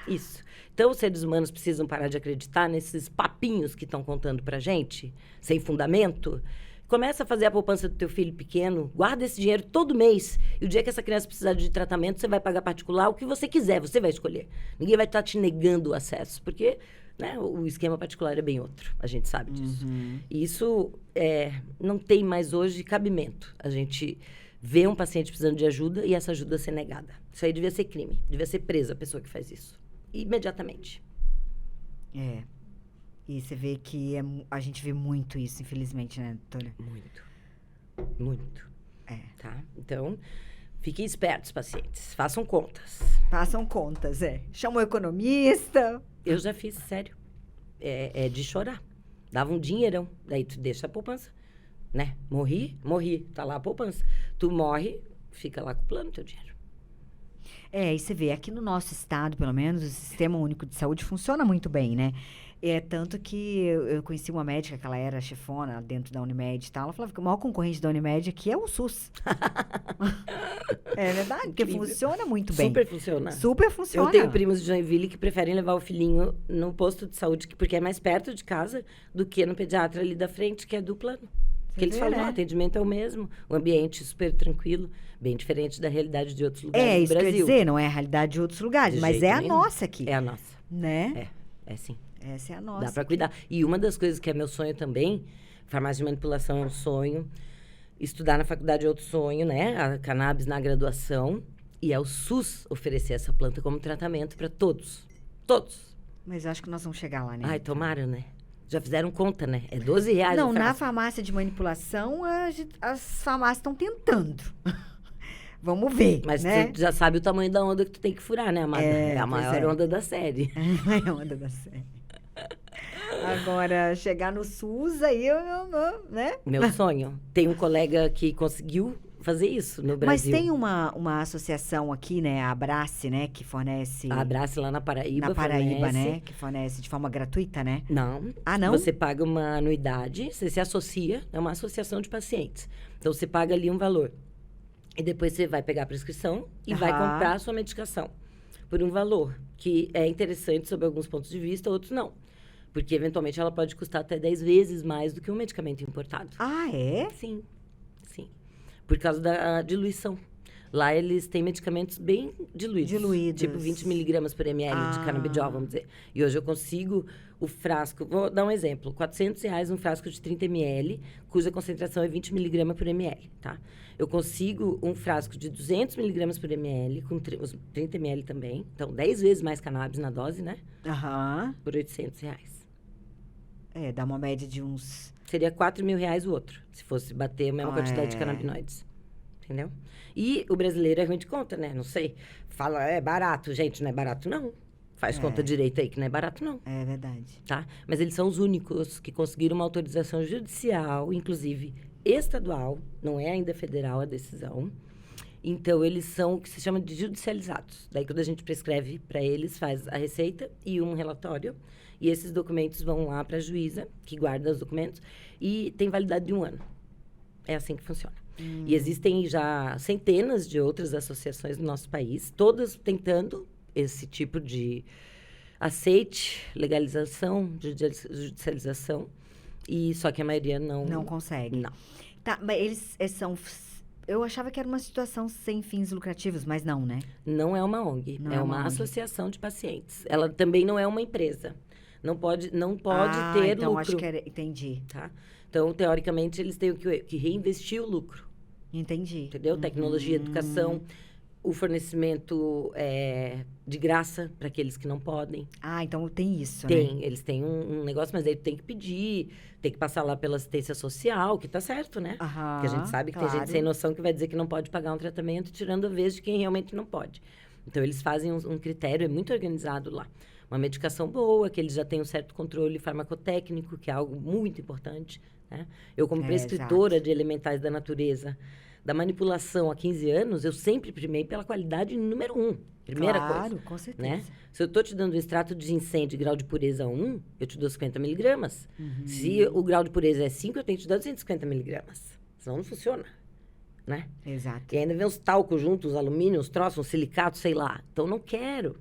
Isso. Então, os seres humanos precisam parar de acreditar nesses papinhos que estão contando pra gente, sem fundamento. Começa a fazer a poupança do teu filho pequeno, guarda esse dinheiro todo mês. E o dia que essa criança precisar de tratamento, você vai pagar particular, o que você quiser, você vai escolher. Ninguém vai estar te negando o acesso, porque... né, o esquema particular é bem outro, a gente sabe disso. E isso não tem mais hoje cabimento. A gente vê um paciente precisando de ajuda e essa ajuda ser negada. Isso aí devia ser crime, devia ser presa a pessoa que faz isso. Imediatamente. E você vê que a gente vê muito isso, infelizmente, né, doutora? Muito. Tá? Então, fiquem espertos, pacientes. Façam contas. Façam contas, Chama o economista... Eu já fiz, sério. É de chorar. Dava um dinheirão. Daí tu deixa a poupança, né? Morri. Tá lá a poupança. Tu morre, fica lá com o plano, teu dinheiro. E você vê, aqui no nosso estado, pelo menos, o Sistema Único de Saúde funciona muito bem, né? Tanto que eu conheci uma médica, que ela era chefona dentro da Unimed e tal. Ela falava que o maior concorrente da Unimed aqui é o SUS. É verdade, porque funciona muito bem. Super funciona. Eu tenho primos de Joinville que preferem levar o filhinho no posto de saúde, porque é mais perto de casa, do que no pediatra ali da frente, que é do plano. Porque eles falam, o atendimento é o mesmo, o ambiente super tranquilo, bem diferente da realidade de outros lugares do Brasil. Isso que eu ia dizer, não é a realidade de outros lugares, mas é a nossa aqui. É a nossa. Né? É sim. Essa é a nossa. Dá pra cuidar. E uma das coisas que é meu sonho também, farmácia de manipulação é um sonho, estudar na faculdade é outro sonho, né? A cannabis na graduação. E é o SUS oferecer essa planta como tratamento para todos. Todos. Mas eu acho que nós vamos chegar lá, né? Ai, tomara, né? Já fizeram conta, né? É R$12 Não, na farmácia de manipulação, as farmácias estão tentando. Vamos ver, mas né? tu já sabe o tamanho da onda que tu tem que furar, né, amada? É a maior onda da série. É a maior onda da série. Agora, chegar no SUS, aí né? Meu sonho. Tem um colega que conseguiu fazer isso no Brasil. Mas tem uma associação aqui, né? A Abrace, né? Que fornece... A Abrace lá na Paraíba. Na Paraíba, né? Que fornece de forma gratuita, né? Não. Ah, não? Você paga uma anuidade, você se associa, é uma associação de pacientes. Então, você paga ali um valor. E depois você vai pegar a prescrição e vai comprar a sua medicação por um valor que é interessante sob alguns pontos de vista, outros não. Porque, eventualmente, ela pode custar até 10 vezes mais do que um medicamento importado. Ah, é? Sim. Por causa da diluição. Lá, eles têm medicamentos bem diluídos. Tipo 20 miligramas por ml de canabidiol, vamos dizer. E hoje eu consigo o frasco... Vou dar um exemplo. R$400 um frasco de 30 ml, cuja concentração é 20 miligramas por ml, tá? Eu consigo um frasco de 200 miligramas por ml, com 30 ml também. Então, 10 vezes mais cannabis na dose, né? Por R$800. Dá uma média de uns... Seria R$4.000 o outro, se fosse bater a mesma quantidade de canabinoides. Entendeu? E o brasileiro é ruim de conta, né? Não sei. Fala, é barato. Gente, não é barato, não. Faz conta direito aí, que não é barato, não. É verdade. Tá? Mas eles são os únicos que conseguiram uma autorização judicial, inclusive estadual, não é ainda federal a decisão. Então, eles são o que se chama de judicializados. Daí, quando a gente prescreve para eles, faz a receita e um relatório. E esses documentos vão lá para a juíza, que guarda os documentos, e tem validade de 1 ano. É assim que funciona. E existem já centenas de outras associações no nosso país, todas tentando esse tipo de aceite, legalização, judicialização. E só que a maioria não consegue. Não. Tá, mas eles são... Eu achava que era uma situação sem fins lucrativos, mas não, né? Não é uma ONG, é uma associação de pacientes. Ela também não é uma empresa. Não pode ter então lucro. Acho que era... Entendi. Tá? Então, teoricamente, eles têm que reinvestir o lucro. Entendi. Entendeu? Tecnologia, educação. o fornecimento de graça para aqueles que não podem. Ah, então tem isso, Tem, né? eles têm um negócio, mas aí tu tem que pedir, tem que passar lá pela assistência social, que tá certo, né? Aham, Porque a gente sabe que tem gente sem noção que vai dizer que não pode pagar um tratamento, tirando a vez de quem realmente não pode. Então, eles fazem um critério, é muito organizado lá. Uma medicação boa, que eles já têm um certo controle farmacotécnico, que é algo muito importante, né? Eu, como prescritora de elementais da natureza, da manipulação há 15 anos, eu sempre primei pela qualidade número 1. Primeira coisa. Claro, com certeza. Né? Se eu estou te dando um extrato de ginseng de grau de pureza 1, eu te dou 50 miligramas. Se o grau de pureza é 5, eu tenho que te dar 250 miligramas. Senão não funciona. Né? Exato. E ainda vem os talcos juntos, os alumínio, os troços, os silicatos, sei lá. Então, não quero.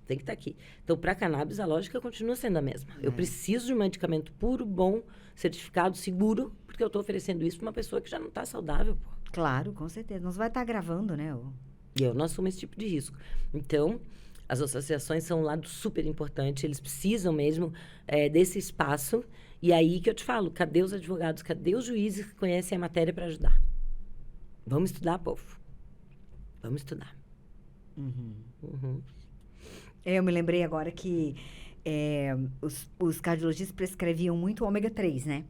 Tem que estar aqui. Então, para cannabis, a lógica continua sendo a mesma. Eu preciso de um medicamento puro, bom, certificado, seguro, porque eu estou oferecendo isso para uma pessoa que já não está saudável, pô. Claro, com certeza. Nós vai estar gravando, né? E eu não assumo esse tipo de risco. Então, as associações são um lado super importante. Eles precisam mesmo desse espaço. E aí que eu te falo, cadê os advogados? Cadê os juízes que conhecem a matéria para ajudar? Vamos estudar, povo. Vamos estudar. Eu me lembrei agora que os cardiologistas prescreviam muito ômega 3, né?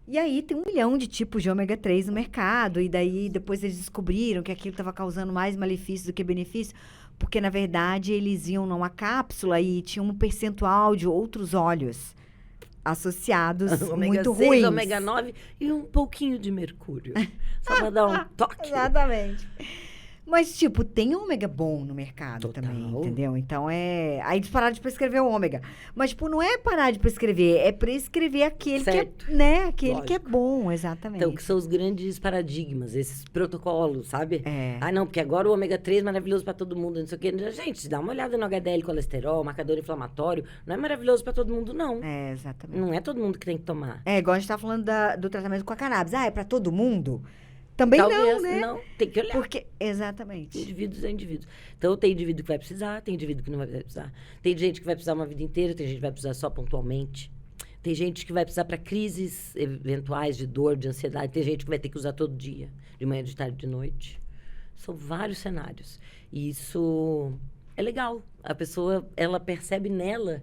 E aí tem 1 milhão de tipos de ômega 3 no mercado. E daí depois eles descobriram que aquilo estava causando mais malefício do que benefício. Porque, na verdade, eles iam numa cápsula e tinha um percentual de outros óleos associados ômega muito 6, ruins. ômega 9 e um pouquinho de mercúrio. Só para dar um toque. Exatamente. Mas, tipo, tem ômega bom no mercado Total. também, entendeu? Então, Aí eles pararam de prescrever o ômega. Mas, tipo, não é parar de prescrever, é prescrever aquele Certo. que é, né? Aquele que é Lógico. bom, exatamente. Então, que são os grandes paradigmas, esses protocolos, sabe? É. Ah, não, porque agora o ômega 3 é maravilhoso para todo mundo, não sei o quê. Gente, dá uma olhada no HDL colesterol, marcador inflamatório. Não é maravilhoso para todo mundo, não. Exatamente. Não é todo mundo que tem que tomar. Igual a gente tá falando do tratamento com a cannabis. Ah, é pra todo mundo? Também Talvez, não, né? não, tem que olhar. Porque, exatamente. Indivíduos é indivíduos. Então, tem indivíduo que vai precisar, tem indivíduo que não vai precisar. Tem gente que vai precisar uma vida inteira, tem gente que vai precisar só pontualmente. Tem gente que vai precisar para crises eventuais de dor, de ansiedade. Tem gente que vai ter que usar todo dia, de manhã, de tarde, de noite. São vários cenários. E isso é legal. A pessoa, ela percebe nela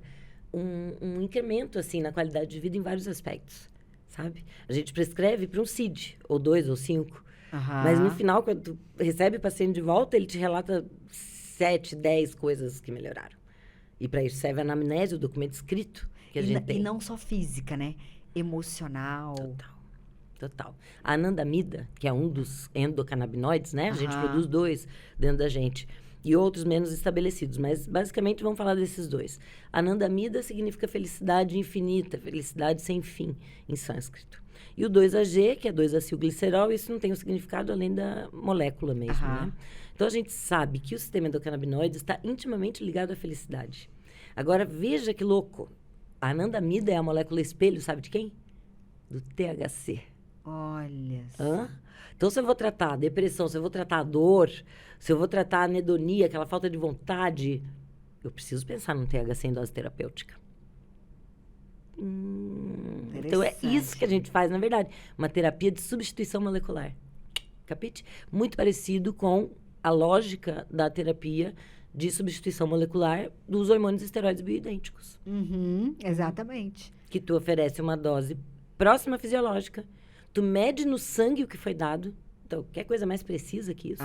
um incremento, assim, na qualidade de vida em vários aspectos, sabe? A gente prescreve para um CID, ou 2, ou 5. Mas no final, quando tu recebe o paciente de volta, ele te relata 7, 10 coisas que melhoraram. E para isso serve a anamnese, o documento escrito que a gente tem. E não só física, né? Emocional. Total. A anandamida, que é um dos endocannabinoides, né? A gente produz 2 dentro da gente. E outros menos estabelecidos. Mas, basicamente, vamos falar desses 2. Anandamida significa felicidade infinita, felicidade sem fim, em sânscrito. E o 2-AG, que é 2-acilglicerol, isso não tem um significado além da molécula mesmo, né? Então, a gente sabe que o sistema endocannabinoide está intimamente ligado à felicidade. Agora, veja que louco. A anandamida é a molécula espelho, sabe de quem? Do THC. Olha só. Então, se eu vou tratar a depressão, se eu vou tratar a dor, se eu vou tratar a anedonia, aquela falta de vontade, eu preciso pensar num THC em dose terapêutica. Então, é isso que a gente faz, na verdade. Uma terapia de substituição molecular. Capite? Muito parecido com a lógica da terapia de substituição molecular dos hormônios esteroides bioidênticos. Exatamente. Que tu oferece uma dose próxima fisiológica, tu mede no sangue o que foi dado. Então, quer coisa mais precisa que isso?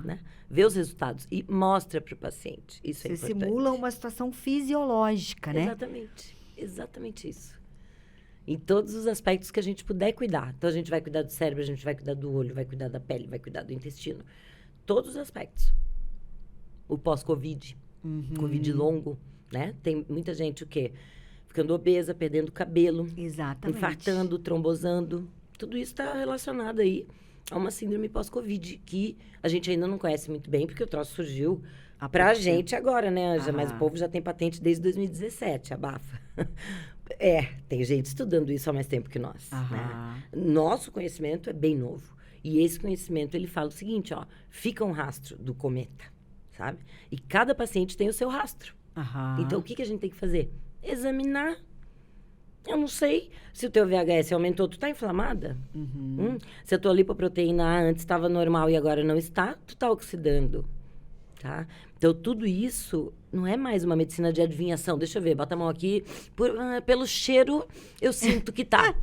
Né? Vê os resultados e mostra para o paciente. Isso é importante. Você simula uma situação fisiológica, né? Exatamente. Exatamente isso. Em todos os aspectos que a gente puder cuidar. Então, a gente vai cuidar do cérebro, a gente vai cuidar do olho, vai cuidar da pele, vai cuidar do intestino. Todos os aspectos. O pós-Covid. Covid longo, né? Tem muita gente, o quê? Ficando obesa, perdendo cabelo. Exatamente. Infartando, trombosando. Tudo isso está relacionado aí a uma síndrome pós-Covid, que a gente ainda não conhece muito bem, porque o troço surgiu pra gente agora, né, Anja? Mas o povo já tem patente desde 2017, abafa. Tem gente estudando isso há mais tempo que nós. Né? Nosso conhecimento é bem novo. E esse conhecimento, ele fala o seguinte, ó, fica um rastro do cometa, sabe? E cada paciente tem o seu rastro. Então, o que a gente tem que fazer? Examinar. Eu não sei se o teu VHS aumentou. Tu tá inflamada? Se a tua lipoproteína A antes estava normal e agora não está, tu tá oxidando, tá? Então, tudo isso não é mais uma medicina de adivinhação. Deixa eu ver, bota a mão aqui. Pelo cheiro, eu sinto que tá.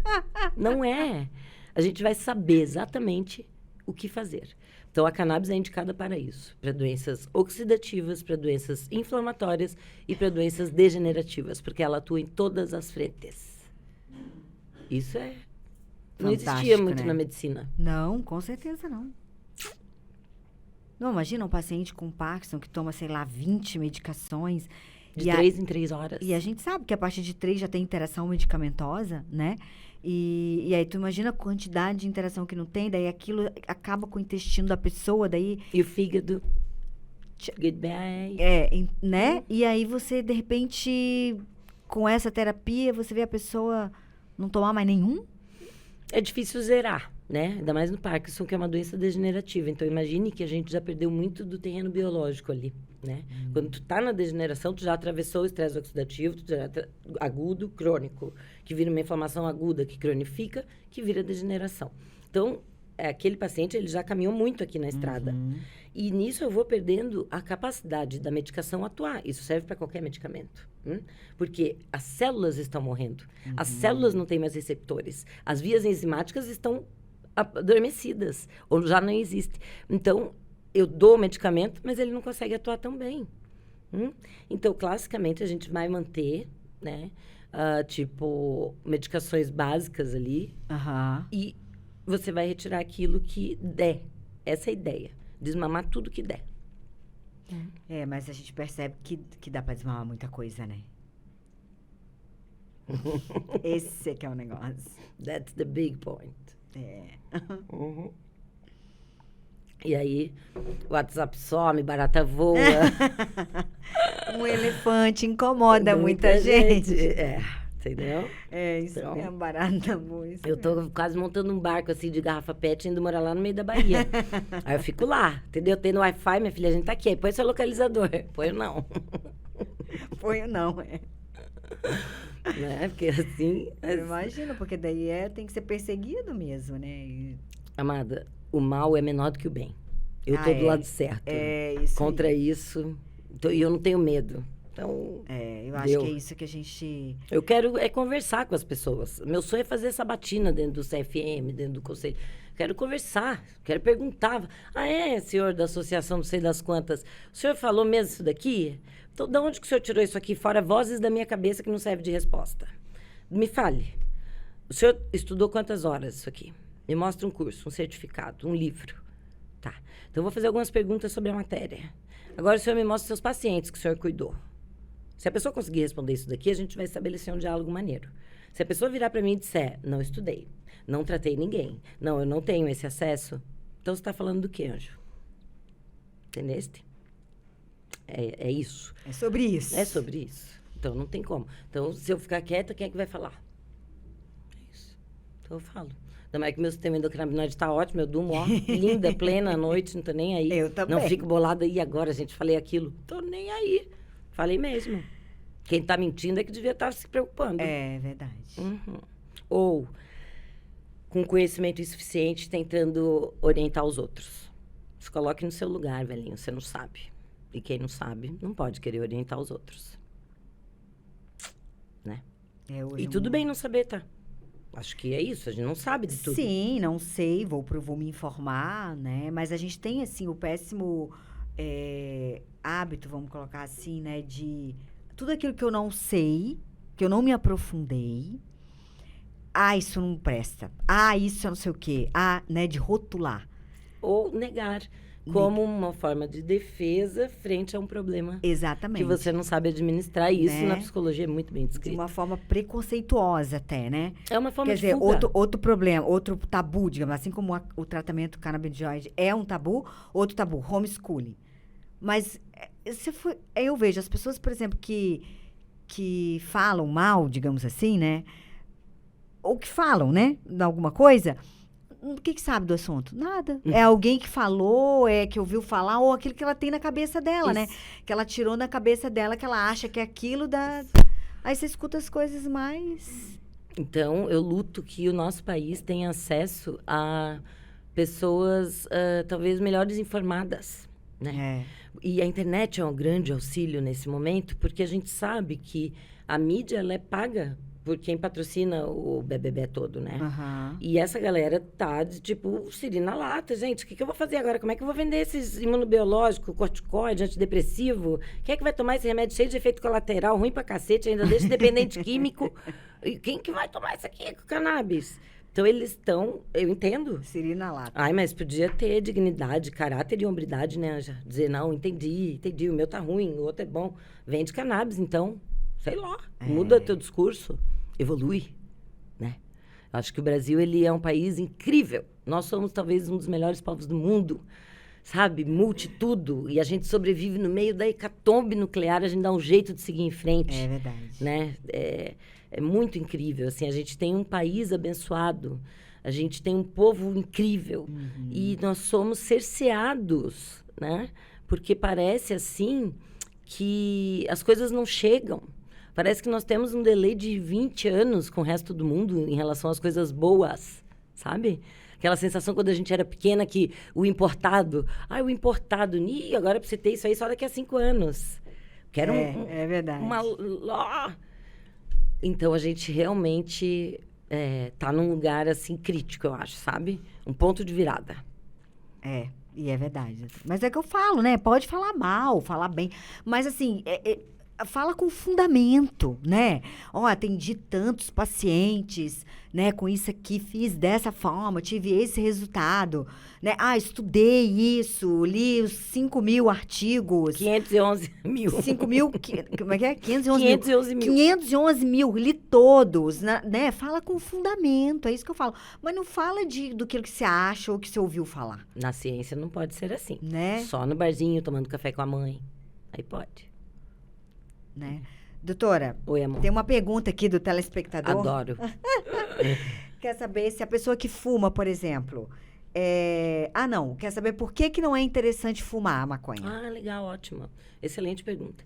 Não é. A gente vai saber exatamente o que fazer. Então, a cannabis é indicada para isso. Para doenças oxidativas, para doenças inflamatórias e para doenças degenerativas. Porque ela atua em todas as frentes. Isso não existia muito, né, na medicina. Não, com certeza não. Não, imagina um paciente com Parkinson que toma, sei lá, 20 medicações. De 3 em 3 horas. E a gente sabe que a partir de 3 já tem interação medicamentosa, né? E aí tu imagina a quantidade de interação que não tem, daí aquilo acaba com o intestino da pessoa, daí... E o fígado. Goodbye. Né? E aí você, de repente, com essa terapia, você vê a pessoa não tomar mais nenhum? É difícil zerar, né? Ainda mais no Parkinson, que é uma doença degenerativa. Então, imagine que a gente já perdeu muito do terreno biológico ali, né? Quando tu tá na degeneração, tu já atravessou o estresse oxidativo, agudo, crônico, que vira uma inflamação aguda, que cronifica, que vira degeneração. Então, aquele paciente, ele já caminhou muito aqui na estrada. E nisso eu vou perdendo a capacidade da medicação atuar. Isso serve para qualquer medicamento. Porque as células estão morrendo. As células não têm mais receptores. As vias enzimáticas estão adormecidas, ou já não existem. Então, eu dou o medicamento, mas ele não consegue atuar tão bem. Então, classicamente, a gente vai manter, né? Tipo, medicações básicas ali. E você vai retirar aquilo que der. Essa é a ideia. Desmamar tudo que der. Mas a gente percebe que dá pra desmamar muita coisa, né? Esse é que é o negócio. That's the big point. E aí, o WhatsApp some, barata voa. Um elefante incomoda muita gente. Entendeu? Isso então, é barata voa. Eu tô quase montando um barco, assim, de garrafa pet, indo morar lá no meio da Bahia. Aí eu fico lá, entendeu? Tendo Wi-Fi, minha filha, a gente tá aqui. Aí põe seu localizador. Põe não. Põe não, Né? Porque assim... Eu imagino, porque daí tem que ser perseguido mesmo, né? Amada, o mal é menor do que o bem. Eu tô do lado certo. Isso Contra aí. isso. Então, e eu não tenho medo. Então, eu acho que é isso que a gente... Eu quero conversar com as pessoas. Meu sonho é fazer sabatina dentro do CFM, dentro do conselho. Quero conversar, quero perguntar. Senhor da associação não sei das quantas, o senhor falou mesmo isso daqui? Então, de onde que o senhor tirou isso aqui? Fora vozes da minha cabeça que não serve de resposta. Me fale. O senhor estudou quantas horas isso aqui? Me mostra um curso, um certificado, um livro. Tá. Então, eu vou fazer algumas perguntas sobre a matéria. Agora, o senhor me mostra seus pacientes que o senhor cuidou. Se a pessoa conseguir responder isso daqui, a gente vai estabelecer um diálogo maneiro. Se a pessoa virar para mim e disser, não estudei, não tratei ninguém, não, eu não tenho esse acesso, então você está falando do quê, anjo? Entendeste? É isso. É sobre isso. É sobre isso. Então, não tem como. Então, se eu ficar quieta, quem é que vai falar? É isso. Então, eu falo. Ainda mais que meu sistema endocrinabinoide está ótimo, eu durmo, linda, plena à noite, não tô nem aí. Eu também. Não fico bolada, e agora, gente, falei aquilo? Tô nem aí. Falei mesmo. Quem tá mentindo é que devia estar se preocupando. É verdade. Ou, com conhecimento insuficiente, tentando orientar os outros. Se coloque no seu lugar, velhinho, você não sabe. E quem não sabe, não pode querer orientar os outros. Né? E tudo bem não saber, tá? Acho que é isso, a gente não sabe de tudo. Sim, não sei, vou me informar, né? Mas a gente tem, assim, o péssimo hábito, vamos colocar assim, né? De tudo aquilo que eu não sei, que eu não me aprofundei. Isso não presta. Isso é não sei o quê. Né? De rotular. Ou negar. Como uma forma de defesa frente a um problema. Exatamente. Que você não sabe administrar. E isso, né? Na psicologia é muito bem descrito. De uma forma preconceituosa até, né? É uma forma de fuga. Quer dizer, outro problema, outro tabu, digamos assim, como o tratamento canabinoide é um tabu, outro tabu, homeschooling. Mas eu vejo as pessoas, por exemplo, que falam mal, digamos assim, né? Ou que falam, né? De alguma coisa... O que sabe do assunto? Nada. É alguém que falou, que ouviu falar, ou aquilo que ela tem na cabeça dela, né? Que ela tirou na cabeça dela, que ela acha que é aquilo da... Aí você escuta as coisas mais Então, eu luto que o nosso país tenha acesso a pessoas, talvez, melhores informadas, né? E a internet é um grande auxílio nesse momento, porque a gente sabe que a mídia, ela é paga por quem patrocina o BBB todo, né? Aham. E essa galera tá, tipo, siri na lata. Gente, o que eu vou fazer agora? Como é que eu vou vender esses imunobiológicos, corticoide, antidepressivo? Quem é que vai tomar esse remédio cheio de efeito colateral, ruim pra cacete, ainda deixa dependente químico? E quem que vai tomar isso aqui com cannabis? Então, eles estão... Eu entendo. Siri na lata. Ai, mas podia ter dignidade, caráter e hombridade, né, Anja? Dizer, não, entendi, o meu tá ruim, o outro é bom. Vende cannabis, então, sei lá, muda teu discurso, evolui, né? Acho que o Brasil, ele é um país incrível. Nós somos, talvez, um dos melhores povos do mundo, sabe? Multitudo. E a gente sobrevive no meio da hecatombe nuclear, a gente dá um jeito de seguir em frente. É verdade. Né? É muito incrível, assim, a gente tem um país abençoado, a gente tem um povo incrível, e nós somos cerceados, né? Porque parece, assim, que as coisas não chegam. Parece que nós temos um delay de 20 anos com o resto do mundo em relação às coisas boas, sabe? Aquela sensação quando a gente era pequena que o importado... o importado... Ih, agora pra você ter isso aí só daqui a 5 anos. Quero É verdade. Então, a gente realmente tá num lugar, assim, crítico, eu acho, sabe? Um ponto de virada. E é verdade. Mas é que eu falo, né? Pode falar mal, falar bem. Mas, assim, fala com fundamento, né? Ó, atendi tantos pacientes, né? Com isso aqui, fiz dessa forma, tive esse resultado, né? Estudei isso, li os 5.000 artigos. 511 mil. 5.000, como é que é? 511 mil. 511 mil, li todos, né? Fala com fundamento, é isso que eu falo. Mas não fala do que você acha ou que você ouviu falar. Na ciência não pode ser assim. Né? Só no barzinho, tomando café com a mãe. Aí pode. Né? Doutora, Oi, amor. Tem uma pergunta aqui do telespectador. Adoro. Quer saber se a pessoa que fuma, por exemplo... não. Quer saber por que não é interessante fumar a maconha? Legal, ótimo. Excelente pergunta.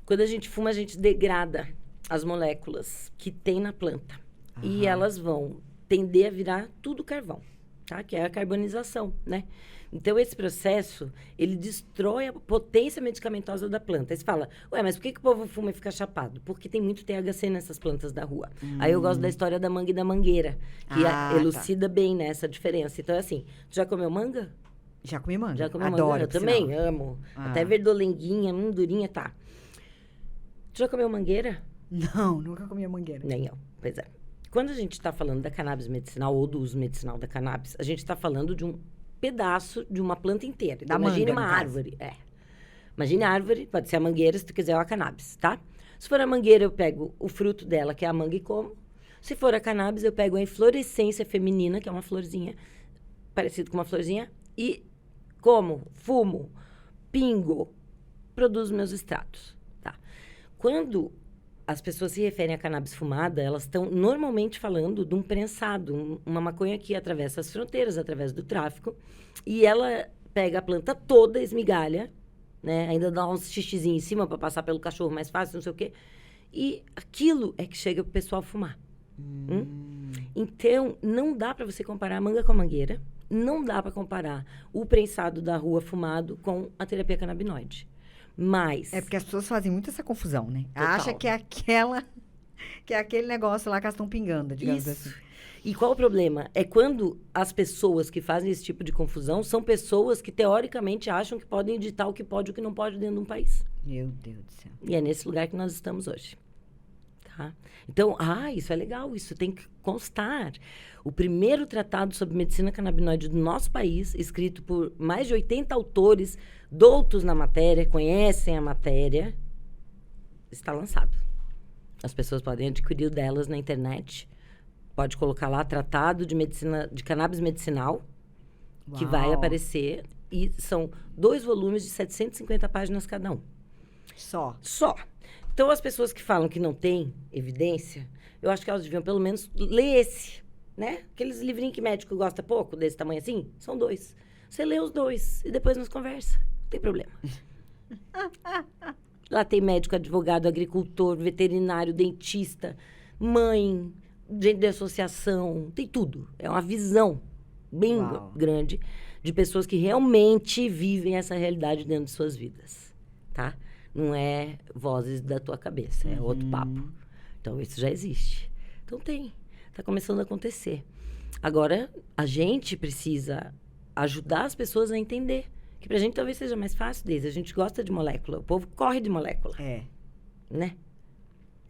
Quando a gente fuma, a gente degrada as moléculas que tem na planta. E elas vão tender a virar tudo carvão, tá? Que é a carbonização, né? Então, esse processo, ele destrói a potência medicamentosa da planta. Aí você fala, mas por que o povo fuma e fica chapado? Porque tem muito THC nessas plantas da rua. Aí eu gosto da história da manga e da mangueira, que elucida bem, né, essa diferença. Então, assim, tu já comeu manga? Já comi manga. Já comeu Adoro, manga? Eu também amo. Até verdolenguinha, durinha, tá. Tu já comeu mangueira? Não, nunca comi a mangueira. Nem eu, pois é. Quando a gente está falando da cannabis medicinal ou do uso medicinal da cannabis, a gente está falando de um pedaço de uma planta inteira. Então, imagine uma árvore. Imagine a árvore, pode ser a mangueira, se tu quiser, ou a cannabis, tá? Se for a mangueira, eu pego o fruto dela, que é a manga, e como. Se for a cannabis, eu pego a inflorescência feminina, que é uma florzinha, parecido com uma florzinha, e como, fumo, pingo, produzo meus extratos, tá? Quando as pessoas se referem a cannabis fumada, elas estão normalmente falando de um prensado, uma maconha que atravessa as fronteiras através do tráfico, e ela pega a planta toda, esmigalha, né? Ainda dá uns xixizinhos em cima para passar pelo cachorro mais fácil, não sei o quê. E aquilo é que chega pro pessoal fumar. Então, não dá para você comparar a manga com a mangueira, não dá para comparar o prensado da rua fumado com a terapia canabinoide. Mas... porque as pessoas fazem muito essa confusão, né? Total. Acha que é aquele negócio lá que elas estão pingando, digamos assim. E qual o problema? É quando as pessoas que fazem esse tipo de confusão são pessoas que, teoricamente, acham que podem editar o que pode e o que não pode dentro de um país. Meu Deus do céu. E é nesse lugar que nós estamos hoje. Tá? Então, isso é legal, isso tem que constar. O primeiro tratado sobre medicina canabinoide do nosso país, escrito por mais de 80 autores, doutos na matéria, conhecem a matéria, está lançado. As pessoas podem adquirir o delas na internet. Pode colocar lá Tratado de Medicina de Cannabis Medicinal, que vai aparecer. E são 2 volumes de 750 páginas cada um. Só. Então, as pessoas que falam que não tem evidência, eu acho que elas deviam pelo menos ler esse, né? Aqueles livrinhos que médico gosta pouco, desse tamanho assim, são 2. Você lê os 2 e depois nos conversa. Não tem problema. Lá tem médico, advogado, agricultor, veterinário, dentista, mãe, gente de associação, tem tudo. É uma visão bem grande de pessoas que realmente vivem essa realidade dentro de suas vidas, tá? Não é vozes da tua cabeça, é outro papo. Então, isso já existe. Então, tá começando a acontecer. Agora, a gente precisa ajudar as pessoas a entender que pra gente talvez seja mais fácil, Deise. A gente gosta de molécula, o povo corre de molécula. Né?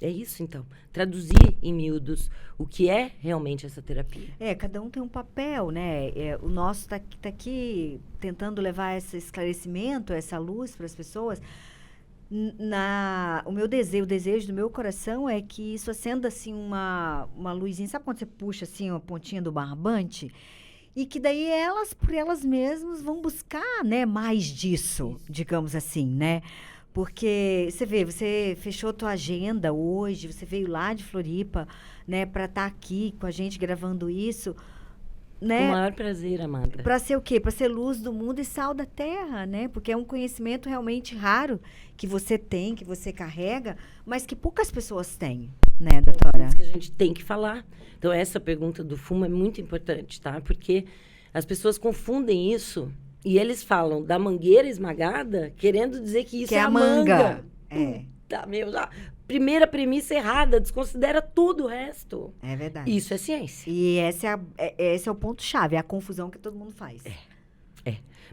É isso, então. Traduzir em miúdos o que é realmente essa terapia. Cada um tem um papel, né? O nosso tá aqui tentando levar esse esclarecimento, essa luz para as pessoas. O desejo do meu coração é que isso acenda, assim, uma luzinha. Sabe quando você puxa, assim, uma pontinha do barbante? E que daí elas, por elas mesmas, vão buscar, né, mais disso, digamos assim, né? Porque você fechou tua agenda hoje, você veio lá de Floripa, né, para estar aqui com a gente gravando isso, né? Com o maior prazer, amada. Para ser o quê? Para ser luz do mundo e sal da terra, né? Porque é um conhecimento realmente raro que você tem, que você carrega, mas que poucas pessoas têm, né, doutora? É isso que a gente tem que falar. Então, essa pergunta do fumo é muito importante, tá? Porque as pessoas confundem isso. E eles falam da mangueira esmagada, querendo dizer que isso é a manga. Tá, já. Primeira premissa errada, desconsidera tudo o resto. É verdade. Isso é ciência. E esse é o ponto-chave, é a confusão que todo mundo faz.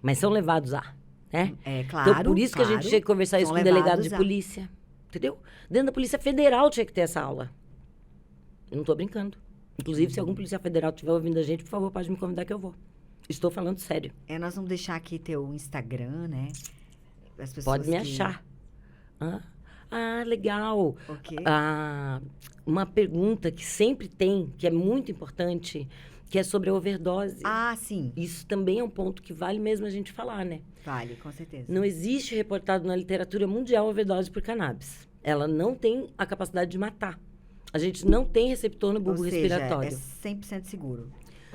Mas são levados a, né? Claro. Então, por isso que a gente tinha que conversar isso com o delegado de polícia. Entendeu? Dentro da Polícia Federal tinha que ter essa aula. Eu não tô brincando. Inclusive, se algum policial federal estiver ouvindo a gente, por favor, pode me convidar que eu vou. Estou falando sério. Nós vamos deixar aqui teu Instagram, né? As pessoas pode me achar. Legal. Okay. Uma pergunta que sempre tem, que é muito importante, que é sobre a overdose. Sim. Isso também é um ponto que vale mesmo a gente falar, né? Vale, com certeza. Não existe reportado na literatura mundial overdose por cannabis. Ela não tem a capacidade de matar. A gente não tem receptor no bulbo respiratório. É 100% seguro.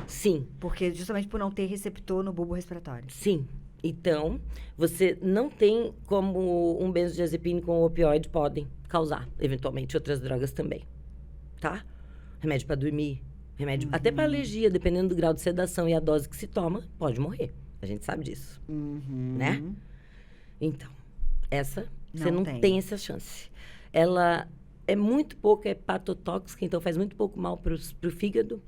Sim. Porque justamente por não ter receptor no bulbo respiratório. Sim. Então, você não tem como um benzodiazepínico ou um opioide podem causar, eventualmente, outras drogas também. Tá? Remédio para dormir, remédio até para alergia, dependendo do grau de sedação e a dose que se toma, pode morrer. A gente sabe disso. Né? Então, essa, você não tem essa chance. Ela é muito pouco hepatotóxica, então faz muito pouco mal pro fígado.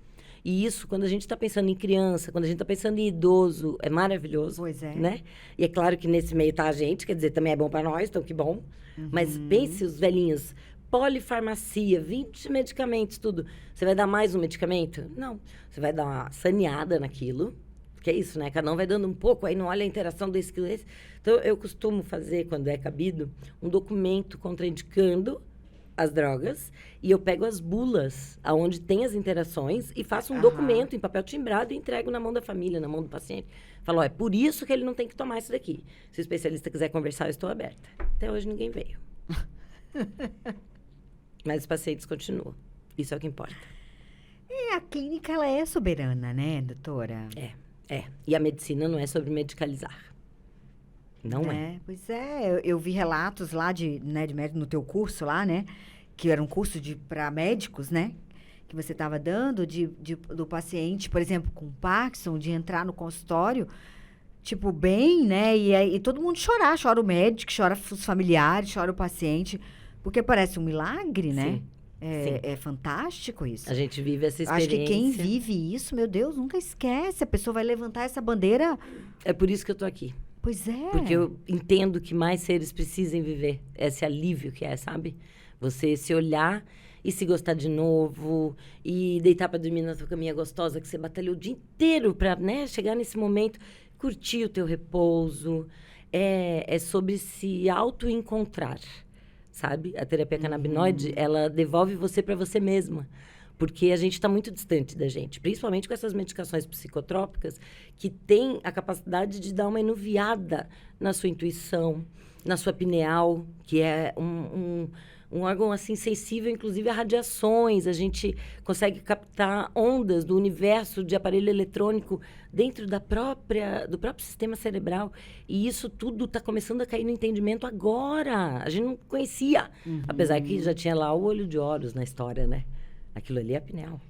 E isso, quando a gente está pensando em criança, quando a gente está pensando em idoso, é maravilhoso. Pois é. Né? E é claro que nesse meio tá a gente, quer dizer, também é bom para nós, então que bom. Mas pense os velhinhos, polifarmacia, 20 medicamentos, tudo. Você vai dar mais um medicamento? Não. Você vai dar uma saneada naquilo, que é isso, né? Cada um vai dando um pouco, aí não olha a interação desse que esse. Então, eu costumo fazer, quando é cabido, um documento contraindicando as drogas, e eu pego as bulas, aonde tem as interações, e faço um documento em papel timbrado e entrego na mão da família, na mão do paciente. Falo, é por isso que ele não tem que tomar isso daqui. Se o especialista quiser conversar, eu estou aberta. Até hoje ninguém veio. Mas os pacientes continuam. Isso é o que importa. A clínica, ela é soberana, né, doutora? E a medicina não é sobre medicalizar. Não é. Pois é, eu vi relatos lá de médico no teu curso lá, né? Que era um curso para médicos, né? Que você estava dando do paciente, por exemplo, com Parkinson, de entrar no consultório, tipo, bem, né? E todo mundo chora o médico, chora os familiares, chora o paciente, porque parece um milagre, né? É fantástico isso. A gente vive essa experiência. Acho que quem vive isso, meu Deus, nunca esquece. A pessoa vai levantar essa bandeira. É por isso que eu tô aqui. Pois é. Porque eu entendo que mais seres precisem viver esse alívio que é, sabe? Você se olhar e se gostar de novo, e deitar para dormir na sua caminha gostosa, que você batalhou o dia inteiro para, né, chegar nesse momento, curtir o teu repouso. É sobre se auto-encontrar, sabe? A terapia canabinoide, ela devolve você para você mesma. Porque a gente está muito distante da gente, principalmente com essas medicações psicotrópicas, que têm a capacidade de dar uma enuviada na sua intuição, na sua pineal, que é um órgão assim sensível, inclusive a radiações. A gente consegue captar ondas do universo de aparelho eletrônico dentro do próprio sistema cerebral. E isso tudo está começando a cair no entendimento agora. A gente não conhecia, apesar que já tinha lá o olho de Horus na história, né? Aquilo ali é a pineal.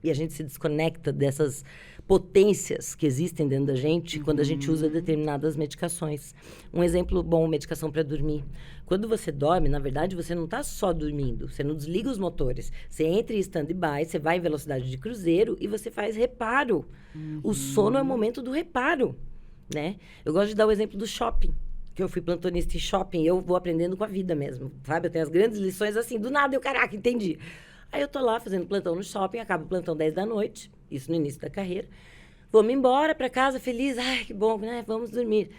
E a gente se desconecta dessas potências que existem dentro da gente quando a gente usa determinadas medicações. Um exemplo bom, medicação para dormir. Quando você dorme, na verdade, você não está só dormindo. Você não desliga os motores. Você entra em stand-by, você vai em velocidade de cruzeiro e você faz reparo. O sono é o momento do reparo, né? Eu gosto de dar o exemplo do shopping. Que eu fui plantonista em shopping, eu vou aprendendo com a vida mesmo, sabe? Eu tenho as grandes lições assim, do nada eu, caraca, entendi. Aí eu tô lá fazendo plantão no shopping, acabo o plantão 10 da noite, isso no início da carreira. Vou-me embora pra casa feliz, ai, que bom, né? Vamos dormir.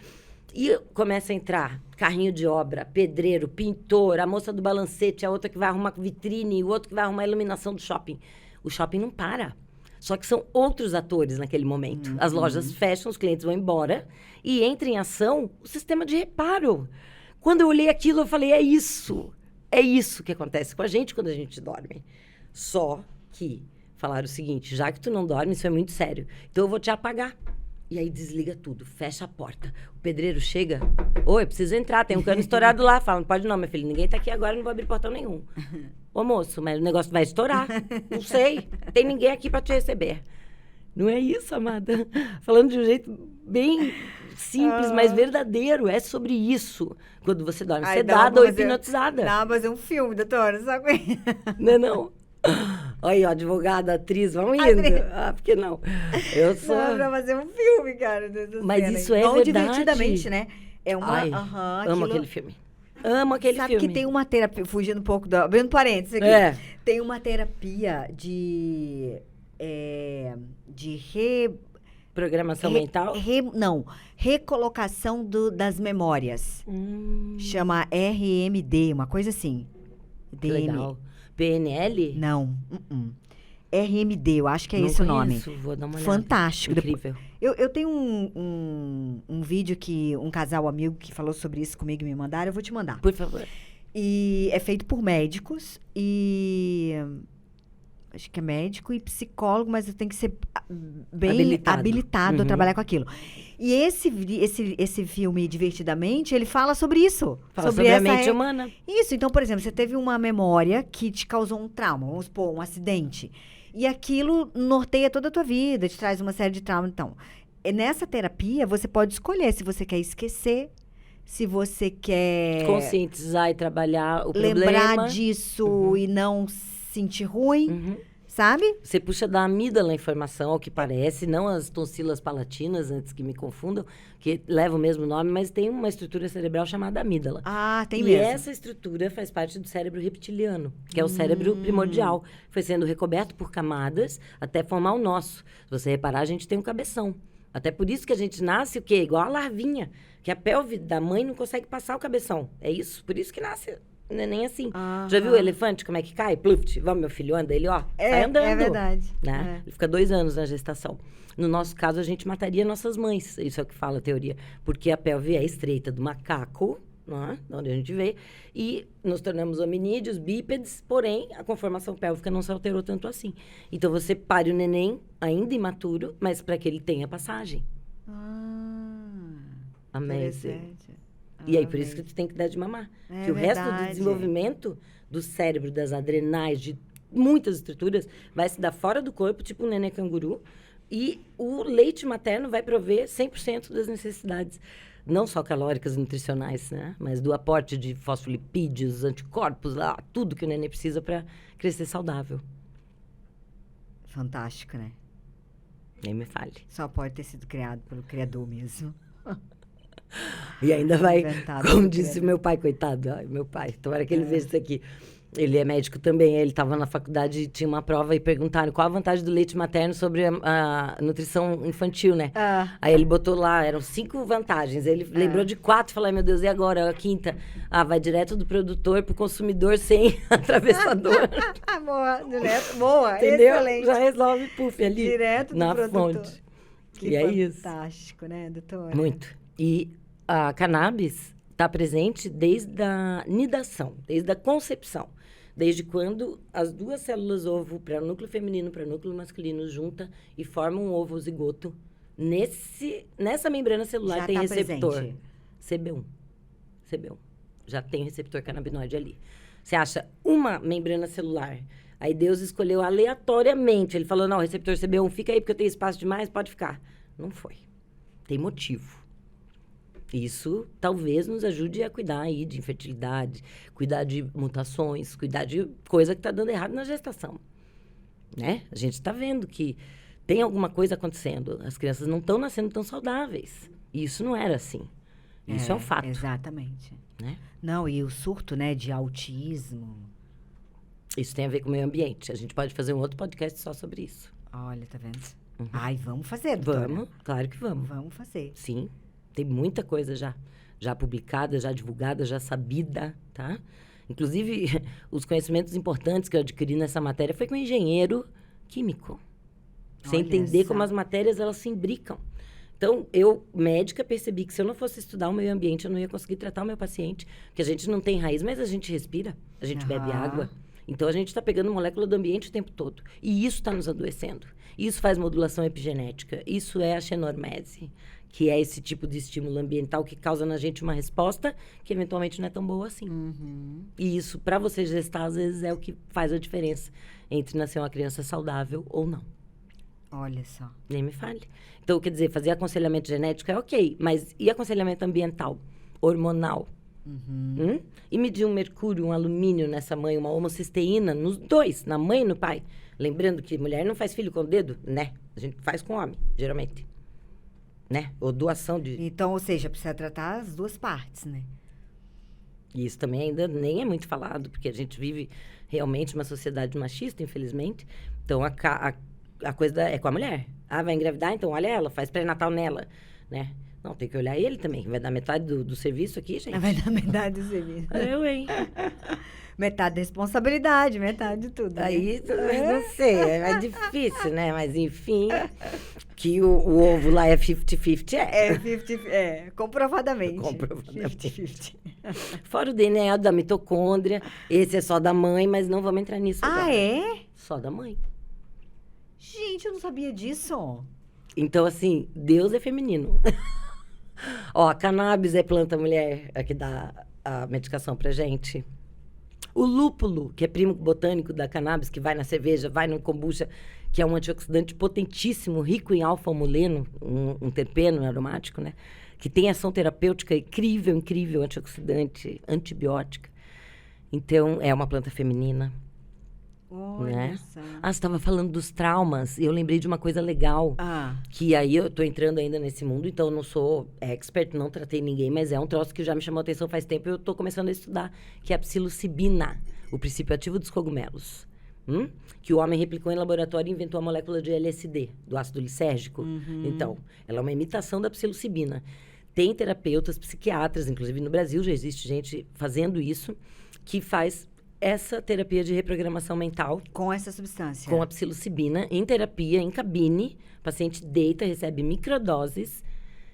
E começa a entrar carrinho de obra, pedreiro, pintor, a moça do balancete, a outra que vai arrumar vitrine, o outro que vai arrumar a iluminação do shopping. O shopping não para. Só que são outros atores naquele momento. As lojas fecham, os clientes vão embora e entra em ação o sistema de reparo. Quando eu olhei aquilo, eu falei, é isso que acontece com a gente quando a gente dorme. Só que falaram o seguinte, já que tu não dorme, isso é muito sério, então eu vou te apagar. E aí desliga tudo, fecha a porta. O pedreiro chega, oi, preciso entrar, tem um cano estourado lá. Fala, não pode não, meu filho, ninguém tá aqui agora, não vou abrir portão nenhum. Ô moço, mas o negócio vai estourar. Não sei, tem ninguém aqui para te receber. Não é isso, amada. Falando de um jeito bem simples, mas verdadeiro. É sobre isso. Quando você dorme sedada ou hipnotizada. Dá pra fazer um filme, doutora, sabe? Não é não? Olha aí, ó, advogada, atriz, vamos indo. Ah, por que não? Eu sou... Dá pra fazer um filme, cara. Mas isso é não verdade. Divertidamente, né? É uma... Ai, amo aquele filme. Amo aquele filme. Sabe que tem uma terapia, fugindo um pouco, abrindo parênteses aqui. Tem uma terapia de programação mental? Não, recolocação das memórias. Chama RMD, uma coisa assim. Legal. PNL? Não. RMD, eu acho que é esse o nome. Vou dar uma olhada. Fantástico. Incrível. Eu tenho um vídeo que um casal amigo que falou sobre isso comigo me mandaram, eu vou te mandar. Por favor. E é feito por médicos e... Acho que é médico e psicólogo, mas eu tenho que ser bem habilitado a trabalhar com aquilo. E esse filme, Divertidamente, ele fala sobre isso. Fala sobre a mente humana. Isso. Então, por exemplo, você teve uma memória que te causou um trauma, vamos supor, um acidente. E aquilo norteia toda a tua vida, te traz uma série de traumas. Então, nessa terapia, você pode escolher se você quer esquecer, se você quer... conscientizar e trabalhar o problema. Lembrar disso e não sentir ruim, sabe? Você puxa da amígdala a informação, ao que parece, não as tonsilas palatinas, antes que me confundam, que levam o mesmo nome, mas tem uma estrutura cerebral chamada amígdala. Ah, tem e mesmo. E essa estrutura faz parte do cérebro reptiliano, que é o cérebro primordial. Foi sendo recoberto por camadas até formar o nosso. Se você reparar, a gente tem um cabeção. Até por isso que a gente nasce o quê? Igual a larvinha, que a pelve da mãe não consegue passar o cabeção. É isso, por isso que nasce... Não é nem assim. Já viu o elefante, como é que cai? Pluft, vamos, meu filho, anda. Ele, sai andando. É verdade. Né? Ele fica 2 anos na gestação. No nosso caso, a gente mataria nossas mães. Isso é o que fala a teoria. Porque a pelve é estreita do macaco, né? De onde a gente veio. E nos tornamos hominídeos, bípedes, porém, a conformação pélvica não se alterou tanto assim. Então, você pare o neném, ainda imaturo, mas para que ele tenha passagem. Amazing. E aí, por isso que tu tem que dar de mamar. Que o resto do desenvolvimento do cérebro, das adrenais, de muitas estruturas, vai se dar fora do corpo, tipo um neném canguru. E o leite materno vai prover 100% das necessidades, não só calóricas e nutricionais, né? Mas do aporte de fosfolipídios, anticorpos, lá, tudo que o neném precisa para crescer saudável. Fantástico, né? Nem me fale. Só pode ter sido criado pelo Criador mesmo. E ainda vai, como disse meu pai, coitado, meu pai, tomara que ele veja isso aqui. Ele é médico também, ele estava na faculdade e tinha uma prova e perguntaram qual a vantagem do leite materno sobre a nutrição infantil, né? Aí ele botou lá, eram 5 vantagens, ele lembrou de 4, falou, meu Deus, e agora? A quinta? Vai direto do produtor para o consumidor sem atravessador. Boa, entendeu? Excelente. Já resolve, puf, ali direto do na produtor. Fonte. Que e é isso. Fantástico, né, doutora? Muito. E a cannabis está presente desde a nidação, desde a concepção. Desde quando as 2 células ovo para núcleo feminino para núcleo masculino juntam e formam um ovo zigoto. Nessa membrana celular já tem tá receptor. Presente. CB1. Já tem receptor canabinoide ali. Você acha uma membrana celular. Aí Deus escolheu aleatoriamente. Ele falou, não, receptor CB1, fica aí porque eu tenho espaço demais, pode ficar. Não foi. Tem motivo. Isso talvez nos ajude a cuidar aí de infertilidade, cuidar de mutações, cuidar de coisa que está dando errado na gestação. Né? A gente está vendo que tem alguma coisa acontecendo. As crianças não estão nascendo tão saudáveis. E isso não era assim. Isso é um fato. Exatamente. Né? Não, e o surto, né, de autismo. Isso tem a ver com o meio ambiente. A gente pode fazer um outro podcast só sobre isso. Olha, tá vendo? Ai, vamos fazer, doutora. Vamos, claro que vamos. Vamos fazer. Sim, tem muita coisa já publicada, já divulgada, já sabida, tá? Inclusive, os conhecimentos importantes que eu adquiri nessa matéria foi com um engenheiro químico. Você Olha entender só. como as matérias, elas se imbricam. Então, eu, médica, percebi que se eu não fosse estudar o meio ambiente, eu não ia conseguir tratar o meu paciente. Porque a gente não tem raiz, mas a gente respira, a gente bebe água. Então, a gente está pegando molécula do ambiente o tempo todo. E isso está nos adoecendo. Isso faz modulação epigenética. Isso é a xenormese, que é esse tipo de estímulo ambiental que causa na gente uma resposta que eventualmente não é tão boa assim. E isso, para você gestar, às vezes é o que faz a diferença entre nascer uma criança saudável ou não. Olha só. Nem me fale. Então, quer dizer, fazer aconselhamento genético é ok, mas e aconselhamento ambiental, hormonal? E medir um mercúrio, um alumínio nessa mãe, uma homocisteína nos dois, na mãe e no pai. Lembrando que mulher não faz filho com o dedo, né? A gente faz com homem, geralmente. Né? Ou doação de... Então, ou seja, precisa tratar as duas partes, né? E isso também ainda nem é muito falado, porque a gente vive realmente uma sociedade machista, infelizmente. Então, a coisa é com a mulher. Ah, vai engravidar? Então, olha ela, faz pré-natal nela, né? Não, tem que olhar ele também. Vai dar metade do serviço aqui, gente. Vai dar metade do serviço. Eu, hein? Metade da responsabilidade, metade de tudo. Aí, não sei, é mais difícil, né? Mas, enfim, que o ovo lá é 50-50, É 50, comprovadamente. Comprovadamente. 50-50. Fora o DNA da mitocôndria, esse é só da mãe, mas não vamos entrar nisso agora. Ah, é? Só da mãe. Gente, eu não sabia disso. Então, assim, Deus é feminino. Ó, a cannabis é planta mulher, a que dá a medicação pra gente. O lúpulo, que é primo botânico da cannabis, que vai na cerveja, vai no kombucha, que é um antioxidante potentíssimo, rico em alfa-amuleno, um terpeno aromático, né? Que tem ação terapêutica incrível, incrível, antioxidante, antibiótica. Então, é uma planta feminina. Olha Né? só. Ah, você estava falando dos traumas. E eu lembrei de uma coisa legal. Que aí eu tô entrando ainda nesse mundo, então eu não sou expert, não tratei ninguém, mas é um troço que já me chamou a atenção faz tempo e eu tô começando a estudar, que é a psilocibina, o princípio ativo dos cogumelos. Que o homem replicou em laboratório e inventou a molécula de LSD, do ácido lisérgico. Então, ela é uma imitação da psilocibina. Tem terapeutas, psiquiatras, inclusive no Brasil já existe gente fazendo isso, que faz essa terapia de reprogramação mental. Com essa substância. Com a psilocibina, em terapia, em cabine. O paciente deita, recebe microdoses.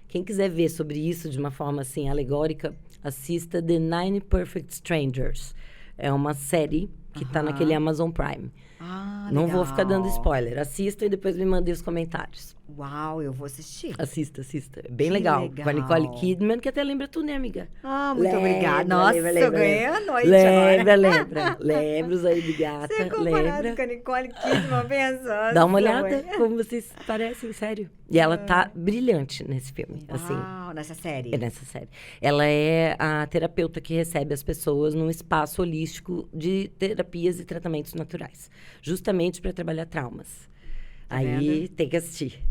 Quem quiser ver sobre isso de uma forma assim alegórica, assista The Nine Perfect Strangers. É uma série que está naquele Amazon Prime. Não vou ficar dando spoiler. Assista e depois me mandem os comentários. Uau, eu vou assistir. Assista. É bem Que legal. legal. Com a Nicole Kidman, que até lembra tu, né, amiga? Muito obrigada. Nossa, eu ganhei a noite Lembra. Lembra os aí de gata. Você é comparado Lembra? com a Nicole Kidman, pensa. Dá uma olhada como vocês parecem, sério. E ela tá brilhante nesse filme, assim. Uau, nessa série. É nessa série. Ela é a terapeuta que recebe as pessoas num espaço holístico de terapias e tratamentos naturais. Justamente para trabalhar traumas. Tá Aí tem que assistir.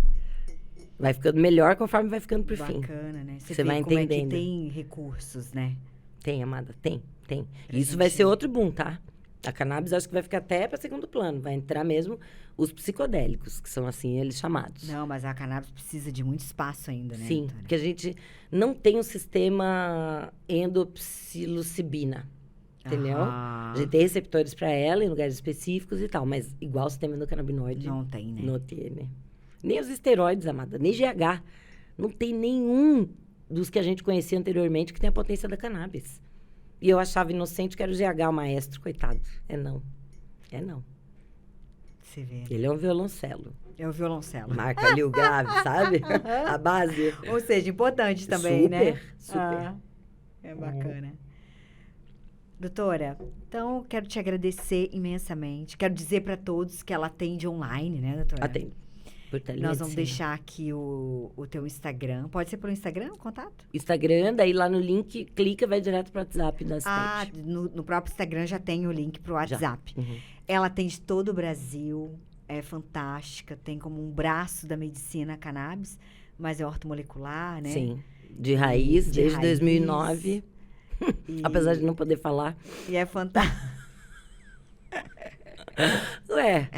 Vai ficando melhor conforme vai ficando pro fim. Bacana, né? Você vai como entendendo. é que tem recursos, né? Tem, amada, tem. Isso gente- vai ser outro boom, tá? A cannabis acho que vai ficar até para segundo plano. Vai entrar mesmo os psicodélicos, que são assim eles chamados. Não, mas a cannabis precisa de muito espaço ainda, né? Sim, doutora? porque a gente não tem um sistema endopsilocibina, entendeu? Aham. A gente tem receptores para ela em lugares específicos e tal, mas igual o sistema endocannabinoide Não tem, né? não tem, né? Nem os esteroides, amada, nem GH. Não tem nenhum dos que a gente conhecia anteriormente que tem a potência da cannabis. E eu achava inocente que era o GH, o maestro, coitado. É não. Você vê. Ele é um violoncelo. É o violoncelo. Marca ali o grave, sabe? A base. Ou seja, importante também, né? Super. É bacana. Doutora, então quero te agradecer imensamente. Quero dizer para todos que ela atende online, né, doutora? Atendo. Por telemedicina. Nós vamos deixar aqui o teu Instagram. Pode ser pelo Instagram o contato? Instagram, daí lá no link, clica, vai direto para o WhatsApp da assistente. No próprio Instagram já tem o link para o WhatsApp. Uhum. Ela atende todo o Brasil, é fantástica, tem como um braço da medicina a cannabis, mas é ortomolecular, né? Sim, de raiz, desde raiz. 2009. Apesar de não poder falar. E é fantástica. Ué,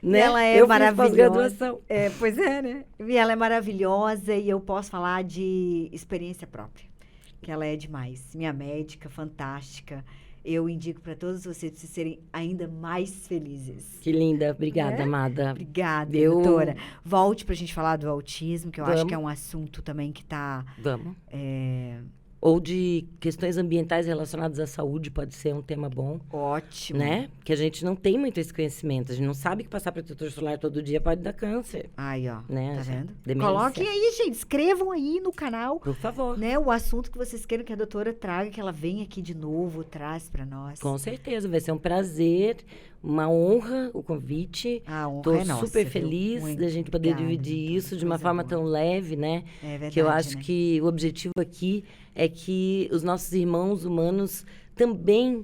né? Ela é eu maravilhosa. Fiz pós-graduação. Pois é, né? E ela é maravilhosa e eu posso falar de experiência própria, que ela é demais. Minha médica, fantástica. Eu indico para todos vocês serem ainda mais felizes. Que linda. Obrigada, amada. Obrigada, doutora. Volte para a gente falar do autismo, que eu acho que é um assunto também que está... Vamos. Ou de questões ambientais relacionadas à saúde, pode ser um tema bom. Ótimo. Né? Que a gente não tem muito esse conhecimento. A gente não sabe que passar protetor solar todo dia pode dar câncer. Aí, ó. Né? Tá vendo? Demência. Coloquem aí, gente. Escrevam aí no canal. Por favor. Né, o assunto que vocês queiram que a doutora traga, que ela venha aqui de novo, traz para nós. Com certeza. Vai ser um prazer, uma honra o convite. A honra Tô é nossa, super viu? feliz Muito da gente poder obrigada, dividir doutora. isso de uma Coisa forma boa. tão leve, né? É verdade, que eu acho né? que o objetivo aqui é que os nossos irmãos humanos também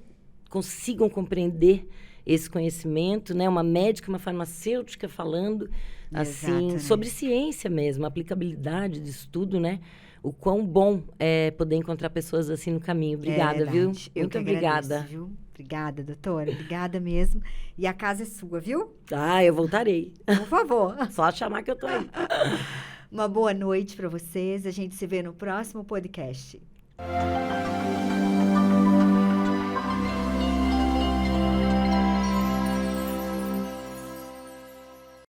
consigam compreender esse conhecimento, né? Uma médica, uma farmacêutica falando, assim, né? sobre ciência mesmo, a aplicabilidade disso tudo, né? O quão bom é poder encontrar pessoas assim no caminho. Obrigada, viu? Muito obrigada. Agradeço, viu? Obrigada, doutora. Obrigada mesmo. E a casa é sua, viu? Ah, eu voltarei. Por favor. Só chamar que eu tô aí. Uma boa noite para vocês. A gente se vê no próximo podcast.